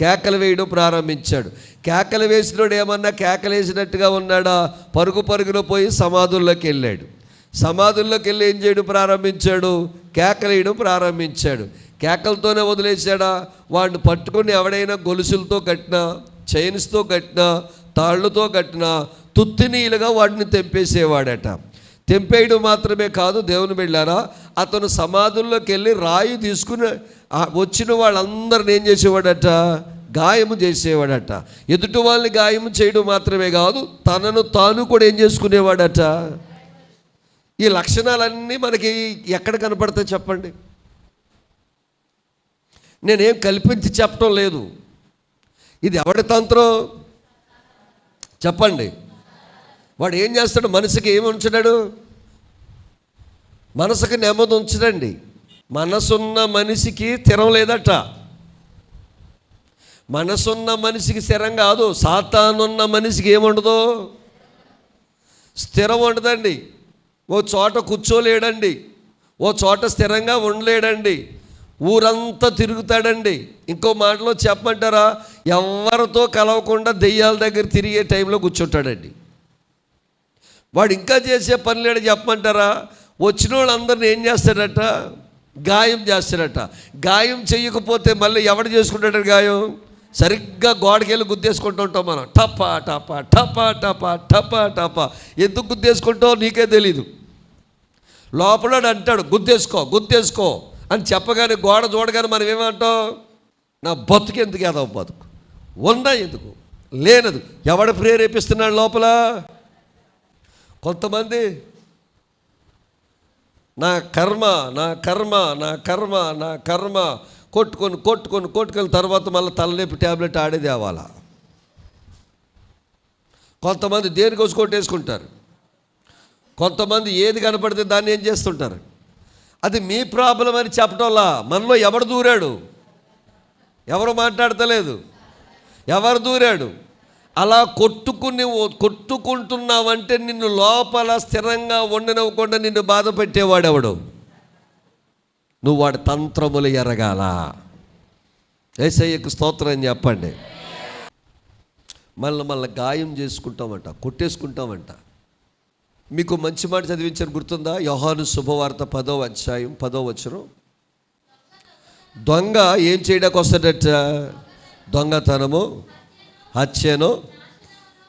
కేకలు వేయడం ప్రారంభించాడు. కేకలు వేసినోడు ఏమన్నా కేకలు వేసినట్టుగా ఉన్నాడా? పరుగులో పోయి సమాధుల్లోకి వెళ్ళాడు. సమాధుల్లోకి వెళ్ళి ఏం చేయడం ప్రారంభించాడు? కేకలు వేయడం ప్రారంభించాడు. కేకలతోనే వదిలేశాడా? వాడిని పట్టుకుని ఎవడైనా గొలుసులతో కట్టినా, చైన్స్తో కట్టినా, తాళ్ళతో కట్టినా తుత్తినీలుగా వాడిని తెంపేసేవాడట. తెంపేయడం మాత్రమే కాదు దేవుని బిడ్డలారా, అతను సమాధుల్లోకి వెళ్ళి రాయి తీసుకుని వచ్చిన వాళ్ళందరిని ఏం చేసేవాడట? గాయము చేసేవాడట. ఎదుటి వాళ్ళని గాయము చేయడం మాత్రమే కాదు, తనను తాను కూడా ఏం చేసుకునేవాడట. ఈ లక్షణాలన్నీ మనకి ఎక్కడ కనపడతాయి చెప్పండి? నేనేం కల్పించి చెప్పడం లేదు. ఇది ఎవడి తంత్రం చెప్పండి? వాడు ఏం చేస్తాడు? మనసుకి ఏమి ఉంచడాడు? మనసుకి నెమ్మది ఉంచడండి. మనసున్న మనిషికి స్థిరం లేదట. మనసున్న మనిషికి స్థిరం కాదు, సాతానున్న మనిషికి ఏముండదు? స్థిరం ఉండదండి. ఓ చోట కూర్చోలేడండి, ఓ చోట స్థిరంగా ఉండలేడండి, ఊరంతా తిరుగుతాడండి. ఇంకో మాటలో చెప్పమంటారా, ఎవరితో కలవకుండా దెయ్యాల దగ్గర తిరిగే టైంలో కూర్చుంటాడండి. వాడు ఇంకా చేసే పని లేడు చెప్పమంటారా, వచ్చిన వాళ్ళందరిని ఏం చేస్తాడట? గాయం చేస్తాడట. గాయం చేయకపోతే మళ్ళీ ఎవడు చేసుకుంటాడు గాయం? సరిగ్గా గోడకెళ్ళి గుద్దేసుకుంటూ ఉంటాం మనం. టపా టపా టపా టపా టపా టపా. ఎందుకు గుద్దేసుకుంటావు నీకే తెలీదు. లోపల అంటాడు గుద్దేసుకో అని చెప్పగానే గోడ చూడగానే మనం ఏమంటాం? నా బతుకు ఎందుకు ఏదో బతుకు ఉన్నా ఎందుకు లేనదు. ఎవడు ప్రేరేపిస్తున్నాడు లోపల? కొంతమంది నా కర్మ కొట్టుకొని తర్వాత మళ్ళీ తలనొప్పి ట్యాబ్లెట్ ఆడేది అవ్వాలా. కొంతమంది దేనికోసం కొట్టేసుకుంటారు, కొంతమంది ఏది కనపడితే దాన్ని ఏం చేస్తుంటారు. అది మీ ప్రాబ్లం అని చెప్పడంలా మనలో ఎవడు దూరాడు? ఎవరు మాట్లాడతలేదు, ఎవరు దూరాడు? అలా కొట్టుకుంటున్నావంటే నిన్ను లోపల స్థిరంగా ఉండనివ్వకుండా నిన్ను బాధ పెట్టేవాడెవడు? నువ్వు వాడి తంత్రములు ఎరగాల. యేసయ్యకు స్తోత్రం అని చెప్పండి. మళ్ళీ గాయం చేసుకుంటామంట, కొట్టేసుకుంటామంట. మీకు మంచి మాట చదివించారు గుర్తుందా? యోహాను శుభవార్త 10వ అధ్యాయం 10వ వచనం. దొంగ ఏం చేయడానికి వస్తాడట? దొంగతనము, హత్యను,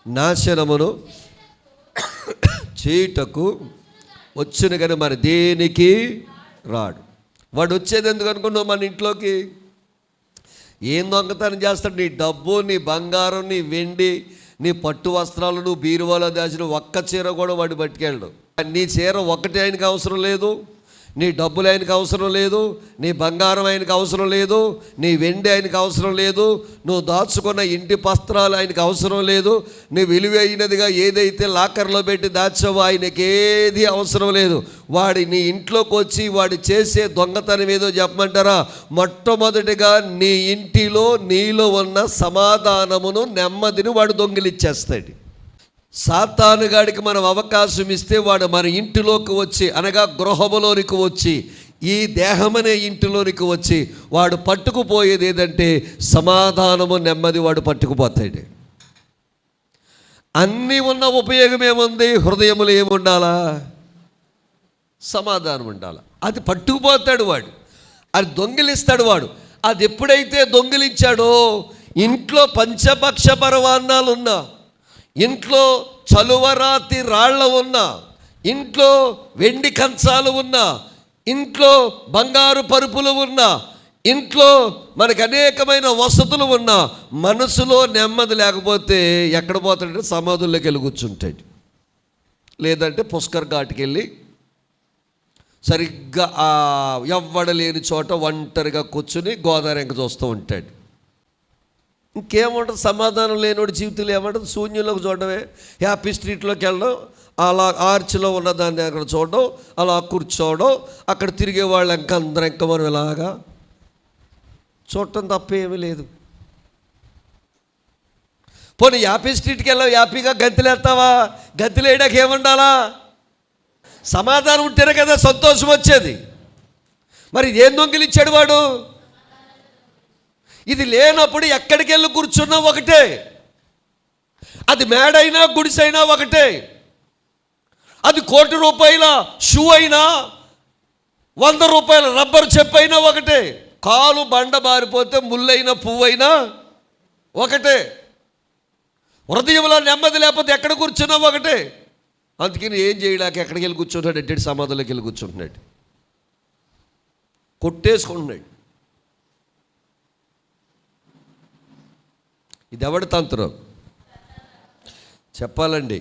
నాశనమును చేయుటకు వచ్చును కానీ మరి దేనికి రాడు. వాడు వచ్చేది ఎందుకు అనుకున్నావు? మన ఇంట్లోకి ఏం దొంగతనం చేస్తాడు? నీ డబ్బు, నీ బంగారం, నీ వెండి, నీ పట్టు వస్త్రాలు, నువ్వు బీరువాలో దాచిన ఒక్క చీర కూడా వాడు పట్టుకెళ్ళడు. నీ చీర ఒకటి ఆయనకి అవసరం లేదు, నీ డబ్బులు ఆయనకు అవసరం లేదు, నీ బంగారం ఆయనకు అవసరం లేదు, నీ వెండి ఆయనకు అవసరం లేదు, నువ్వు దాచుకున్న ఇంటి వస్త్రాలు ఆయనకు అవసరం లేదు, నీ విలువైనదిగా ఏదైతే లాకర్లో పెట్టి దాచావో ఆయనకి ఏది అవసరం లేదు. వాడి నీ ఇంట్లోకి వచ్చి వాడు చేసే దొంగతనం ఏదో చెప్పమంటారా? మొట్టమొదటిగా నీ ఇంటిలో నీలో ఉన్న సమాధానమును, నెమ్మదిని వాడు దొంగిలిచ్చేస్తాడు. సాతానుగాడికి మనం అవకాశం ఇస్తే వాడు మన ఇంటిలోకి వచ్చి, అనగా గృహములోనికి వచ్చి, ఈ దేహమనే ఇంటిలోనికి వచ్చి వాడు పట్టుకుపోయేది ఏదంటే సమాధానము, నెమ్మది వాడు పట్టుకుపోతాడు. అన్నీ ఉన్న ఉపయోగం ఏముంది? హృదయములో ఏముండాలా? సమాధానం ఉండాలి. అది పట్టుకుపోతాడు వాడు, అది దొంగిలిస్తాడు వాడు. అది ఎప్పుడైతే దొంగిలించాడో ఇంట్లో పంచభక్ష పరమాన్నాలు ఉన్నా, ఇంట్లో చలువరాతి రాళ్ల ఉన్నా, ఇంట్లో వెండి కంచాలు ఉన్నా, ఇంట్లో బంగారు పరుపులు ఉన్నా, ఇంట్లో మనకు అనేకమైన వసతులు ఉన్నా, మనసులో నెమ్మది లేకపోతే ఎక్కడ పోతాడంటే సమాధుల్లోకి వెళ్ళి కూర్చుంటాడు. లేదంటే పుష్కర్ ఘాట్కి వెళ్ళి సరిగ్గా ఆ ఎవ్వడలేని చోట ఒంటరిగా కూర్చుని గోదావరి ఎంక చూస్తూ ఉంటాడు. ఇంకేముంటుంది? సమాధానం లేనివాడు జీవితంలో ఏమంటుంది? శూన్యంలోకి చూడడమే. హ్యాపీ స్ట్రీట్లోకి వెళ్ళడం, అలా ఆర్చిలో ఉన్నదాన్ని అక్కడ చూడడం, అలా కూర్చోవడం, అక్కడ తిరిగే వాళ్ళు ఇంకా అందరూ ఇంకా మనం ఇలాగా చూడటం తప్ప ఏమీ లేదు. పోనీ హ్యాపీ స్ట్రీట్కి వెళ్ళావు, హ్యాపీగా గంతులేస్తావా? గంతులేయడానికి ఏముండాలా? సమాధానం ఉంటేనే కదా సంతోషం వచ్చేది. మరి ఏం దొంగిలించాడు వాడు? ఇది లేనప్పుడు ఎక్కడికి వెళ్ళి కూర్చున్నా ఒకటే, అది మేడైనా గుడిసైనా ఒకటే, అది ₹1,00,000 షూ అయినా 100 రూపాయల రబ్బర్ చెప్పు అయినా ఒకటే, కాలు బండ బారిపోతే ముళ్ళైనా పువ్వైనా ఒకటే. హృదయంలో నెమ్మది లేకపోతే ఎక్కడ కూర్చున్నా ఒకటే. అందుకని ఏం చేయలేక ఎక్కడికి వెళ్ళి కూర్చుంటాడు? ఎట్టి సమాధుల్లోకి వెళ్ళి కూర్చుంటున్నాడు, కొట్టేసుకుంటున్నాడు. ఇది ఎవడి తంత్రం చెప్పాలండి?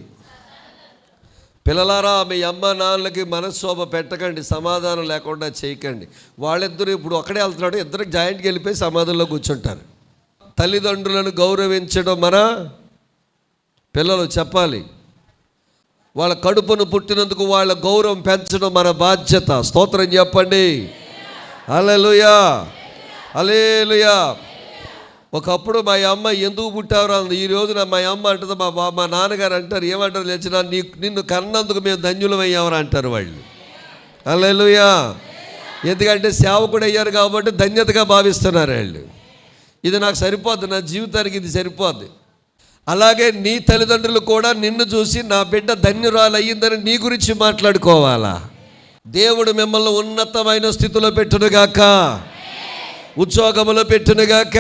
పిల్లలారా, మీ అమ్మ నాన్నలకి మనస్సోభ పెట్టకండి, సమాధానం లేకుండా చేయకండి. వాళ్ళిద్దరూ ఇప్పుడు ఒక్కడే వెళ్తున్నాడు, ఇద్దరికి జాయింట్కి వెళ్ళిపోయి సమాధంలో కూర్చుంటారు. తల్లిదండ్రులను గౌరవించడం మన పిల్లలు చెప్పాలి. వాళ్ళ కడుపును పుట్టినందుకు వాళ్ళ గౌరవం పెంచడం మన బాధ్యత. స్తోత్రం చెప్పండి. హల్లెలూయా, హల్లెలూయా. ఒకప్పుడు మా అమ్మ ఎందుకు పుట్టారు అంది. ఈ రోజున మా అమ్మ అంటుంది, మా నాన్నగారు అంటారు, ఏమంటారు తెలిసిన, నిన్ను కన్నందుకు మేము ధన్యులమయ్యామని అంటారు వాళ్ళు. హల్లెలూయా. ఎందుకంటే సేవకుడు అయ్యారు కాబట్టి ధన్యతగా భావిస్తున్నారు వాళ్ళు. ఇది నాకు సరిపోద్ది, నా జీవితానికి ఇది సరిపోద్ది. అలాగే నీ తల్లిదండ్రులు కూడా నిన్ను చూసి నా బిడ్డ ధన్యురాలు అయ్యిందని నీ గురించి మాట్లాడుకోవాలా? దేవుడు మిమ్మల్ని ఉన్నతమైన స్థితిలో పెట్టునుగాక, ఉద్యోగములో పెట్టునుగాక.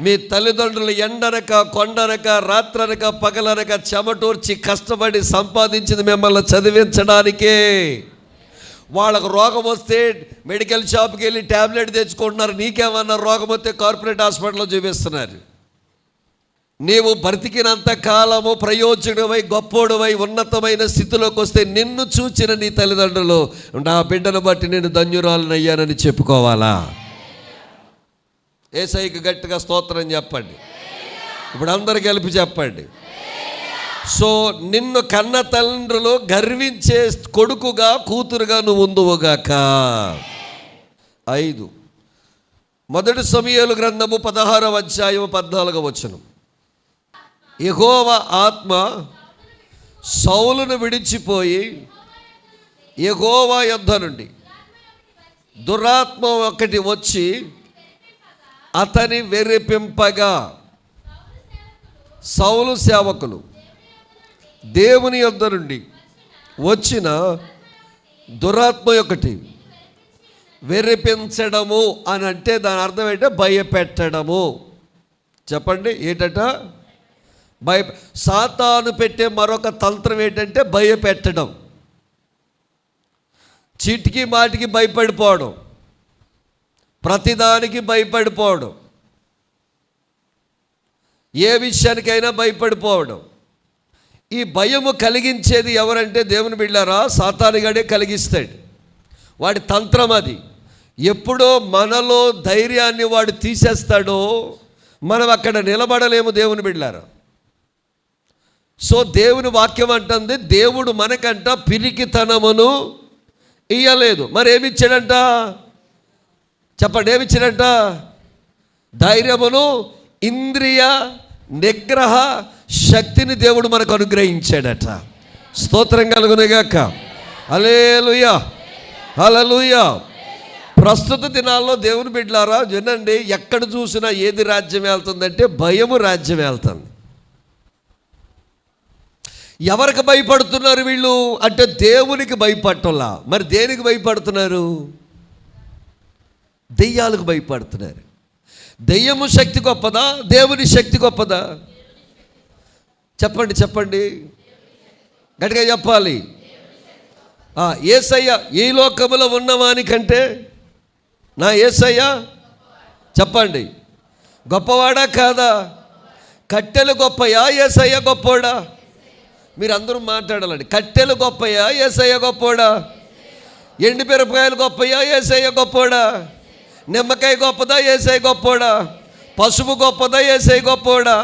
మీ తల్లిదండ్రులు ఎండనక కొండనక రాత్రనక పగలనక చెమటూర్చి కష్టపడి సంపాదించింది మిమ్మల్ని చదివించడానికే. వాళ్ళకు రోగం వస్తే మెడికల్ షాప్కి వెళ్ళి ట్యాబ్లెట్ తెచ్చుకుంటున్నారు, నీకేమన్నా రోగం వస్తే కార్పొరేట్ హాస్పిటల్లో చూపిస్తున్నారు. నీవు బ్రతికినంత కాలము ప్రయోజనమై గొప్పోడువై ఉన్నతమైన స్థితిలోకి వస్తే నిన్ను చూచిన నీ తల్లిదండ్రులు నా బిడ్డను బట్టి నేను ధన్యురాలనయ్యానని చెప్పుకోవాలా? యేసయ్యకి గట్టిగా స్తోత్రం చెప్పండి. ఇప్పుడు అందరు కలిపి చెప్పండి. సో నిన్ను కన్న తండ్రులు గర్వించే కొడుకుగా కూతురుగా నువ్వు ఉందువుగాక. 5 మొదటి సమూయేలు గ్రంథము 16వ అధ్యాయం 14వ వచనం. యెహోవా ఆత్మ సౌలును విడిచిపోయి యెహోవా యొద్ద నుండి దురాత్మ ఒకటి వచ్చి అతని వెర్రిపింపగా సౌలు సేవకులు దేవుని యొద్ద నుండి వచ్చిన దురాత్మ ఒకటి వెర్రిపించడము అని అంటే దాని అర్థం ఏంటంటే భయపెట్టడము. చెప్పండి ఏంటట? సాతాను పెట్టే మరొక తంత్రం ఏంటంటే భయపెట్టడం. చీటికి మాటికి భయపడిపోవడం, ప్రతిదానికి భయపడిపోవడం, ఏ విషయానికైనా భయపడిపోవడం. ఈ భయము కలిగించేది ఎవరంటే దేవుని బిడ్డలారా, సాతానుగాడే కలిగిస్తాడు. వాడి తంత్రం అది. ఎప్పుడో మనలో ధైర్యాన్ని వాడు తీసేస్తాడో మనం అక్కడ నిలబడలేము దేవుని బిడ్డలారా. సో దేవుని వాక్యం అంటుంది, దేవుడు మనకంట పిరికితనమును ఇయ్యలేదు. మరి ఏమిచ్చాడంట? చెప్పండి, ఏమిచ్చాడంట? ధైర్యమును, ఇంద్రియ నిగ్రహ శక్తిని దేవుడు మనకు అనుగ్రహించాడట. స్తోత్రం కలుగునుగాక. హల్లెలూయా, హల్లెలూయా. ప్రస్తుత దినాల్లో దేవుని బిడ్డలారా వినండి, ఎక్కడ చూసినా ఏది రాజ్యం వెళ్తుందంటే భయము రాజ్యం వెళ్తుంది. ఎవరికి భయపడుతున్నారు వీళ్ళు అంటే దేవునికి భయపడటంలా. మరి దేనికి భయపడుతున్నారు? దెయ్యాలకు భయపడుతున్నారు. దెయ్యము శక్తి గొప్పదా, దేవుని శక్తి గొప్పదా? చెప్పండి, చెప్పండి, గట్టిగా చెప్పాలి. యేసయ్య ఈ లోకములో ఉన్నవానికంటే నా యేసయ్య చెప్పండి గొప్పవాడా కాదా? కట్టెలు గొప్పయా, యేసయ్య గొప్పోడా? మీరు అందరూ మాట్లాడాలండి. కట్టెలు గొప్పయా, యేసయ్య గొప్పోడా? ఎండు మిరపకాయలు గొప్పయా, యేసయ్య గొప్పోడా? నిమ్మకాయ గొప్పదా, యేసయ్య గొప్పోడా? పసుపు గొప్పదా, యేసయ్య గొప్పోడా?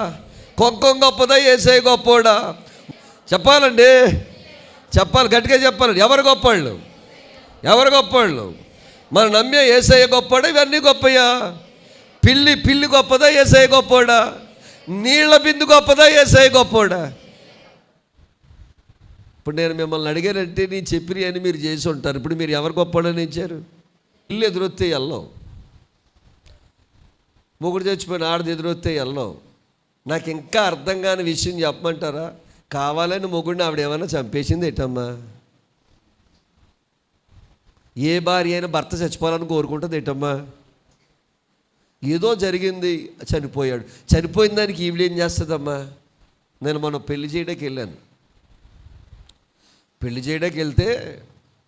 కుంకుమ గొప్పదా, యేసయ్య గొప్పోడా? చెప్పాలండి, చెప్పాలి, గట్టిగా చెప్పాలండి. ఎవరు గొప్పవాళ్ళు? ఎవరు గొప్పవాళ్ళు? మనం నమ్మే యేసయ్య గొప్పోడా? ఇవన్నీ గొప్పయా? పిల్లి గొప్పదా, యేసయ్య గొప్పోడా? నీళ్ల బిందు గొప్పదా, యేసయ్య గొప్పోడా? ఇప్పుడు నేను మిమ్మల్ని అడిగానంటే నేను చెప్పిన అని మీరు చేసి ఉంటారు. ఇప్పుడు మీరు ఎవరు గొప్పవాడని ఇచ్చారు? ఇల్లు ఎదురొస్తే వెళ్ళం, మొగుడు చచ్చిపోయిన ఆడది ఎదురొస్తే వెళ్ళం. నాకు ఇంకా అర్థం కాని విషయం చెప్పమంటారా? కావాలని మొగుడిని ఆవిడ ఏమైనా చంపేసింది ఏంటమ్మా? ఏ భార్య అయినా భర్త చచ్చిపోవాలని కోరుకుంటుంది ఏంటమ్మా? ఏదో జరిగింది, చనిపోయాడు. చనిపోయిన దానికి ఈవిడ ఏం చేస్తుందమ్మా? నేను మనం పెళ్లి చేయడానికి వెళ్ళాను. పెళ్లి చేయడానికి వెళ్తే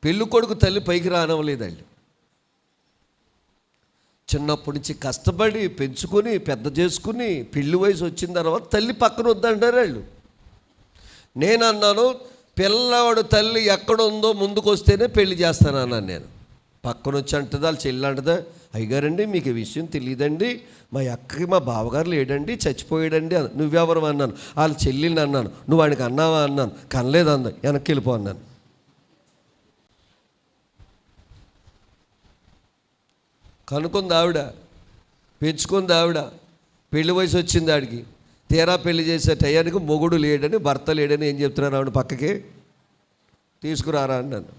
పెళ్ళి కొడుకు తల్లి పైకి రానవ్వలేదండి. చిన్నప్పటి నుంచి కష్టపడి పెంచుకొని పెద్ద చేసుకుని పెళ్లి వయసు వచ్చిన తర్వాత తల్లి పక్కన వద్దంటారు వాళ్ళు. నేను అన్నాను, పిల్లవాడు తల్లి ఎక్కడుందో ముందుకు వస్తేనే పెళ్లి చేస్తానన్నాను. నేను పక్కన వచ్చి అంటుందా, వాళ్ళ చెల్లి అంటుందా, అయ్యగారండి మీకు ఈ విషయం తెలియదండి, మా అక్కకి మా బావగారు లేడండి, చచ్చిపోయాడండి. నువ్వెవరు అన్నాను. వాళ్ళ చెల్లిని అన్నాను. నువ్వు వాడికి అన్నావా అన్నాను. కనలేదు అంద, వెనక్కి వెళ్ళిపో అన్నాను. కనుక్కుంది ఆవిడ, పెంచుకుంది ఆవిడ, పెళ్లి వయసు వచ్చింది ఆడికి. తీరా పెళ్లి చేసే టయానికి మొగుడు లేడని, భర్త లేడని ఏం చెప్తున్నాను ఆవిడ పక్కకి తీసుకురారా అన్నాను.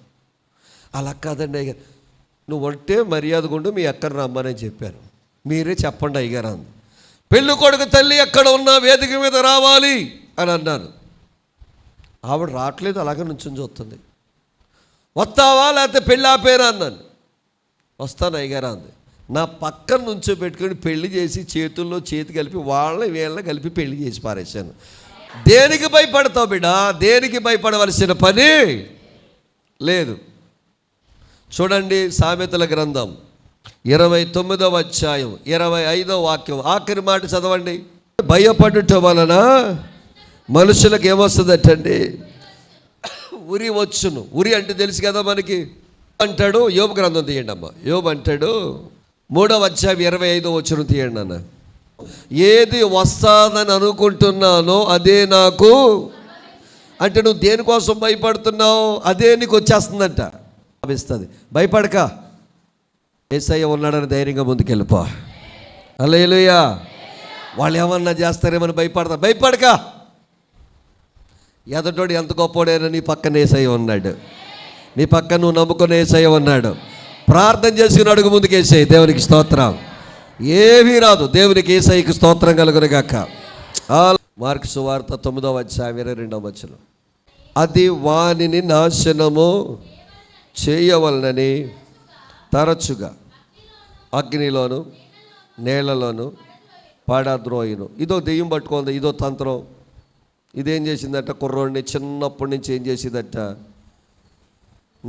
అలా కాదండి అయ్యారు, నువ్వు వంటే మర్యాద గుండు మీ అక్కని రమ్మని చెప్పాను. మీరే చెప్పండి అయ్యగారు అంది. పెళ్ళి కొడుకు తల్లి ఎక్కడ ఉన్నా వేదిక మీద రావాలి అని అన్నాను. ఆవిడ రావట్లేదు, అలాగే నుంచుని చూస్తుంది. వస్తావా లేకపోతే పెళ్ళి ఆపేరా అన్నాను. వస్తాను అయ్యగారు అంది. నా పక్కన నుంచో పెట్టుకొని పెళ్లి చేసి చేతుల్లో చేతి కలిపి వీళ్ళని కలిపి పెళ్లి చేసి పారేశాను. దేనికి భయపడతావు బిడ్డ? దేనికి భయపడవలసిన పని లేదు. చూడండి సామెతల గ్రంథం 29వ అధ్యాయం 25వ వాక్యం ఆఖరి మాట చదవండి. భయపడుట వలన మనుషులకు ఏమొస్తుందటండి? ఉరి వచ్చును. ఉరి అంటే తెలుసు కదా మనకి. అంటాడు, యోబు గ్రంథం తీయండి అమ్మ. యోబు అంటాడు 3వ అధ్యాయం 25వ వచనం తీయండి అన్న. ఏది వస్తాదని అనుకుంటున్నానో అదే నాకు, అంటే నువ్వు దేనికోసం భయపడుతున్నావు అదే నీకు వచ్చేస్తుందంట, భావిస్తుంది. భయపడక యేసయ్య ఉన్నాడని ధైర్యంగా ముందుకెళ్ళిపో. హల్లెలూయా. వాళ్ళు ఏమన్నా చేస్తారేమని భయపడతా. భయపడక, ఎదటోడు ఎంత గొప్పోడైనా నీ పక్కన యేసయ్య ఉన్నాడు. నీ పక్కన నువ్వు నమ్ముకున్న యేసయ్య ఉన్నాడు. ప్రార్థన చేసుకుని అడుగు ముందుకు యేసయ్య. దేవునికి స్తోత్రం. ఏమీ రాదు, దేవునికి యేసయ్యకి స్తోత్రం కలుగునుగాక. మార్కు సువార్త 9వ అధ్యాయం 22వ వచనం. అది వానిని నాశనము చేయవలనని తరచుగా అగ్నిలోను నేలలోను పడద్రోయును. ఇదో దెయ్యం పట్టుకుంది, ఇదో తంత్రం. ఇదేం చేసిందట, కుర్రోడిని చిన్నప్పటి నుంచి ఏం చేసేదట,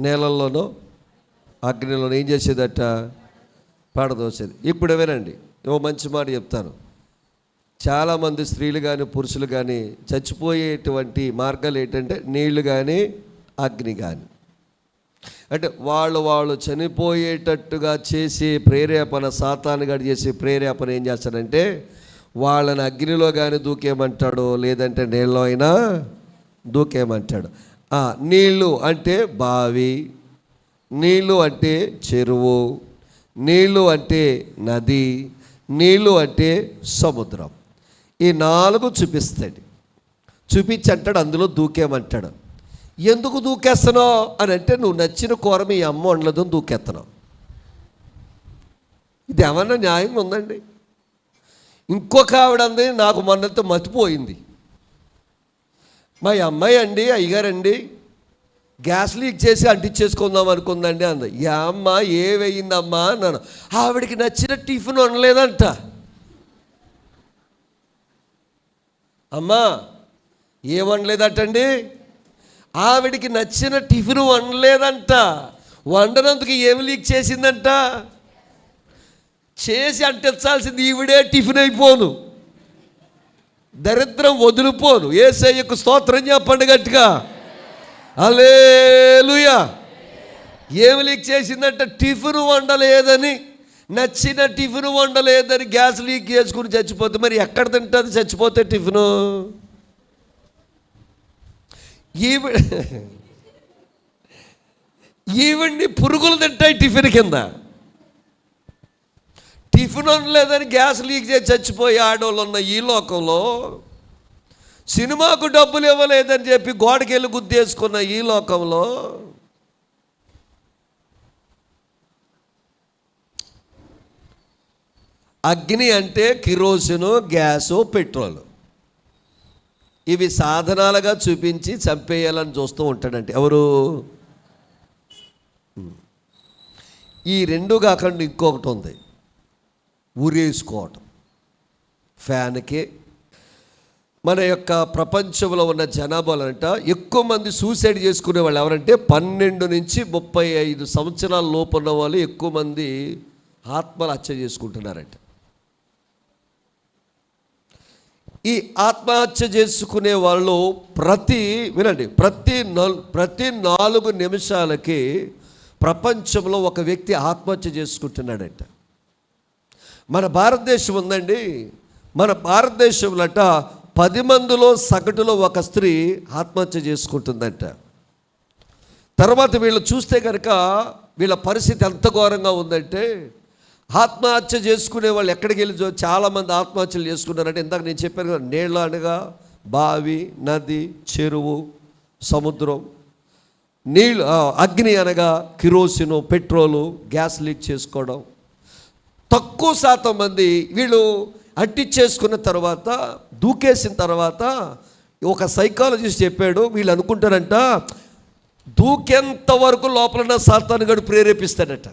నేలల్లోనూ అగ్నిలోనూ ఏం చేసేదట, పడదోసేది. ఇప్పుడు వినండి, ఓ మంచి మాట చెప్తాను. చాలామంది స్త్రీలు కానీ పురుషులు కానీ చచ్చిపోయేటువంటి మార్గాలు ఏంటంటే నీళ్లు కానీ అగ్ని కానీ. అంటే వాళ్ళు చనిపోయేటట్టుగా చేసే ప్రేరేపణ, సాతానుగాడు చేసే ప్రేరేపణ ఏం చేస్తాడంటే వాళ్ళని అగ్నిలో కానీ దూకేయమంటాడు, లేదంటే నీళ్ళలో అయినా దూకేయమంటాడు. నీళ్ళు అంటే బావి, నీళ్ళు అంటే చెరువు, నీళ్ళు అంటే నది, నీళ్ళు అంటే సముద్రం. ఈ 4 చూపిస్తాడు. చూపించి అంటాడు అందులో దూకేయమంటాడు. ఎందుకు దూకేస్తున్నావు అని అంటే, నువ్వు నచ్చిన కూర మీ అమ్మ వండలేదు దూకేస్తున్నావు. ఇది ఏమన్నా న్యాయంగా ఉందండి? ఇంకొక ఆవిడ అంది, నాకు మొన్నతో మతిపోయింది, మా అమ్మాయి అండి అయ్యగారండి గ్యాస్ లీక్ చేసి అంటించేసుకుందాం అనుకుందండి అంది. యా అమ్మ ఏవయిందమ్మా అన్నాను. ఆవిడికి నచ్చిన టిఫిన్ వండలేదంట. అమ్మా ఏం వండలేదటండి, ఆవిడికి నచ్చిన టిఫిన్ వండలేదంట. వండనందుకు ఏమి లీక్ చేసిందంట, చేసి అంటించాల్సింది ఈవిడే టిఫిన్ అయిపోను, దరిద్రం వదిలిపోను. యేసయ్యకు స్తోత్రం చెప్పండి గట్టిగా, హల్లెలూయా. ఏమి లీక్ చేసిందంట, టిఫిన్ వండలేదని, నచ్చిన టిఫిన్ వండలేదని గ్యాస్ లీక్ చేసుకుని చచ్చిపోతే మరి ఎక్కడ తింటుంది చచ్చిపోతే టిఫిను? ఈవిడ్ని పురుగులు తింటాయి టిఫిన్ కింద. టిఫిన్ వండలేదని గ్యాస్ లీక్ చేసి చచ్చిపోయే ఆడవాళ్ళు ఉన్న ఈ లోకంలో, సినిమాకు డబ్బులు ఇవ్వలేదని చెప్పి గోడకెళ్ళి గుద్దేసుకున్న ఈ లోకంలో, అగ్ని అంటే కిరోసిను, గ్యాసు, పెట్రోలు, ఇవి సాధనాలుగా చూపించి చంపేయాలని చూస్తూ ఉంటాడంటే ఎవరు? ఈ 2 కాకుండా ఇంకొకటి ఉంది, ఉరేసుకోవటం. ఫ్యాన్కి మన యొక్క ప్రపంచంలో ఉన్న జనాభాలంట ఎక్కువ మంది సూసైడ్ చేసుకునే వాళ్ళు ఎవరంటే 12 నుంచి 35 సంవత్సరాల లోపు ఉన్న వాళ్ళు ఎక్కువ మంది ఆత్మహత్య చేసుకుంటున్నారంట. ఈ ఆత్మహత్య చేసుకునే వాళ్ళు ప్రతి 4 నిమిషాలకి ప్రపంచంలో ఒక వ్యక్తి ఆత్మహత్య చేసుకుంటున్నాడంట. మన భారతదేశం ఉందండి, మన భారతదేశంలోట 10 మందిలో సగటులో ఒక స్త్రీ ఆత్మహత్య చేసుకుంటుందంట. తర్వాత వీళ్ళు చూస్తే కనుక వీళ్ళ పరిస్థితి ఎంత ఘోరంగా ఉందంటే, ఆత్మహత్య చేసుకునే వాళ్ళు ఎక్కడికి వెళ్ళి చాలామంది ఆత్మహత్యలు చేసుకున్నారంటే, ఇందాక నేను చెప్పాను కదా, నీళ్ళు అనగా బావి, నది, చెరువు, సముద్రం, నీళ్ళు అగ్ని అనగా కిరోసిను, పెట్రోలు, గ్యాస్ లీక్ చేసుకోవడం. తక్కువ శాతం మంది వీళ్ళు అంటించేసుకున్న తర్వాత, దూకేసిన తర్వాత, ఒక సైకాలజిస్ట్ చెప్పాడు, వీళ్ళు అనుకుంటారంట దూకేంత వరకు లోపల సాతానుగాడు ప్రేరేపిస్తాడట.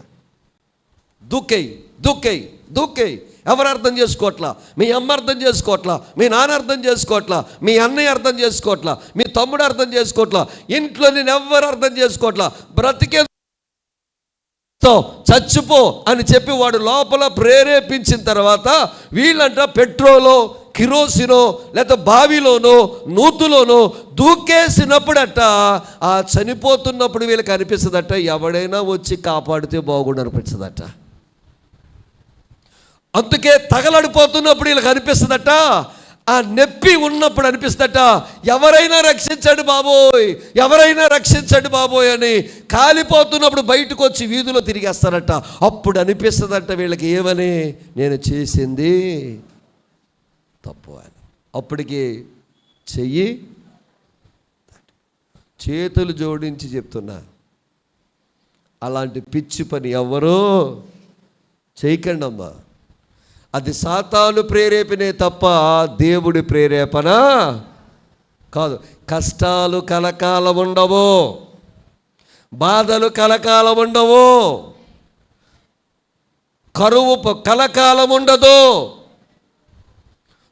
దూకేయ్ దూకేయ్ దూకేయ్. ఎవరు అర్థం చేసుకోవట్లా? మీ అమ్మ అర్థం చేసుకోవట్లా, మీ నాన్న అర్థం చేసుకోవట్లా, మీ అన్నయ్య అర్థం చేసుకోవట్లా, మీ తమ్ముడు అర్థం చేసుకోవట్లా, ఇంట్లో నేను ఎవ్వరు అర్థం చేసుకోవట్లా. బ్రతికే చచ్చిపో అని చెప్పి వాడు లోపల ప్రేరేపించిన తర్వాత వీళ్ళంట పెట్రోలో, కిరోసినో, లేకపోతే బావిలోనో, నూతులోనో దూకేసినప్పుడట, ఆ చనిపోతున్నప్పుడు వీళ్ళకి అనిపిస్తుందట, ఎవడైనా వచ్చి కాపాడితే బాగుండు అనిపించదట. అందుకే తగలడిపోతున్నప్పుడు వీళ్ళకి అనిపిస్తుందట, ఆ నొప్పి ఉన్నప్పుడు అనిపిస్తట, ఎవరైనా రక్షించండి బాబోయ్, ఎవరైనా రక్షించండి బాబోయ్ అని కాలిపోతున్నప్పుడు బయటకు వచ్చి వీధిలో తిరిగేస్తారట. అప్పుడు అనిపిస్తుందట వీళ్ళకి, ఏమని, నేను చేసింది తప్పు అని. అప్పటికి చేతులు జోడించి చెప్తున్నా, అలాంటి పిచ్చి పని ఎవ్వరూ చేయకండి అమ్మా. అది సాతాను ప్రేరేపణే తప్ప దేవుడి ప్రేరేపణ కాదు. కష్టాలు కలకాలం ఉండవు, బాధలు కలకాలం ఉండవు. కరువు కలకాలం ఉండదు,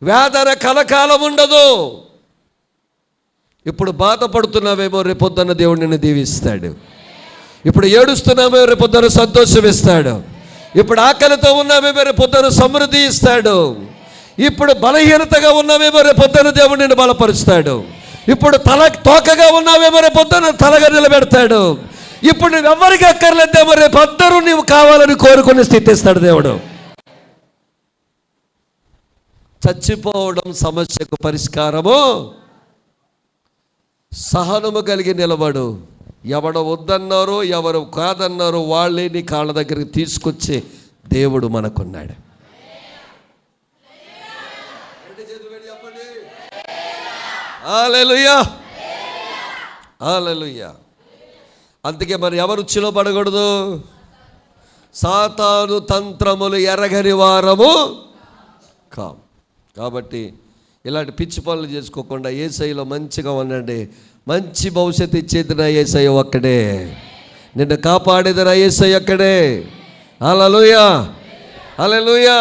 వేదన కలకాలం ఉండదు. ఇప్పుడు బాధపడుతున్నావేమో, రేపొద్దున దేవుడు నిన్ను దీవిస్తాడు. ఇప్పుడు ఏడుస్తున్నామేమో, రేపొద్దున సంతోషం ఇస్తాడు. ఇప్పుడు ఆకలితో ఉన్నామేమో, రేపొద్దున సమృద్ధి ఇస్తాడు. ఇప్పుడు బలహీనతగా ఉన్నామేమో, రేపొద్దున దేవుడు నిన్ను బలపరుస్తాడు. ఇప్పుడు తోకగా ఉన్నావేమో, రేపొద్దున తలగా నిలబెడతాడు. ఇప్పుడు నువ్వెవ్వరికి అక్కర్లేదేమో, రేపు అందరూ నీవు కావాలని కోరుకుని స్థితి ఇస్తాడు దేవుడు. చచ్చిపోవడం సమస్యకు పరిష్కారము. సహనము కలిగి నిలబడు. ఎవడు వద్దన్నారో, ఎవరు కాదన్నారో వాళ్ళే నీ కాళ్ళ దగ్గరికి తీసుకొచ్చే దేవుడు మనకున్నాడు. హల్లెలూయా, హల్లెలూయా. అందుకే మరి ఎవరు ఉచ్చులో పడకూడదు? సాతాను తంత్రములు ఎరగని వారము కాం. కాబట్టి ఇలాంటి పిచ్చి పనులు చేసుకోకుండా యేసయ్యలో మంచిగా ఉండండి. మంచి భవిష్యత్తు ఇచ్చేది నా యేసయ్య ఒక్కడే, నిన్ను కాపాడేది నా యేసయ్య ఒక్కడే. హల్లెలూయా, హల్లెలూయా.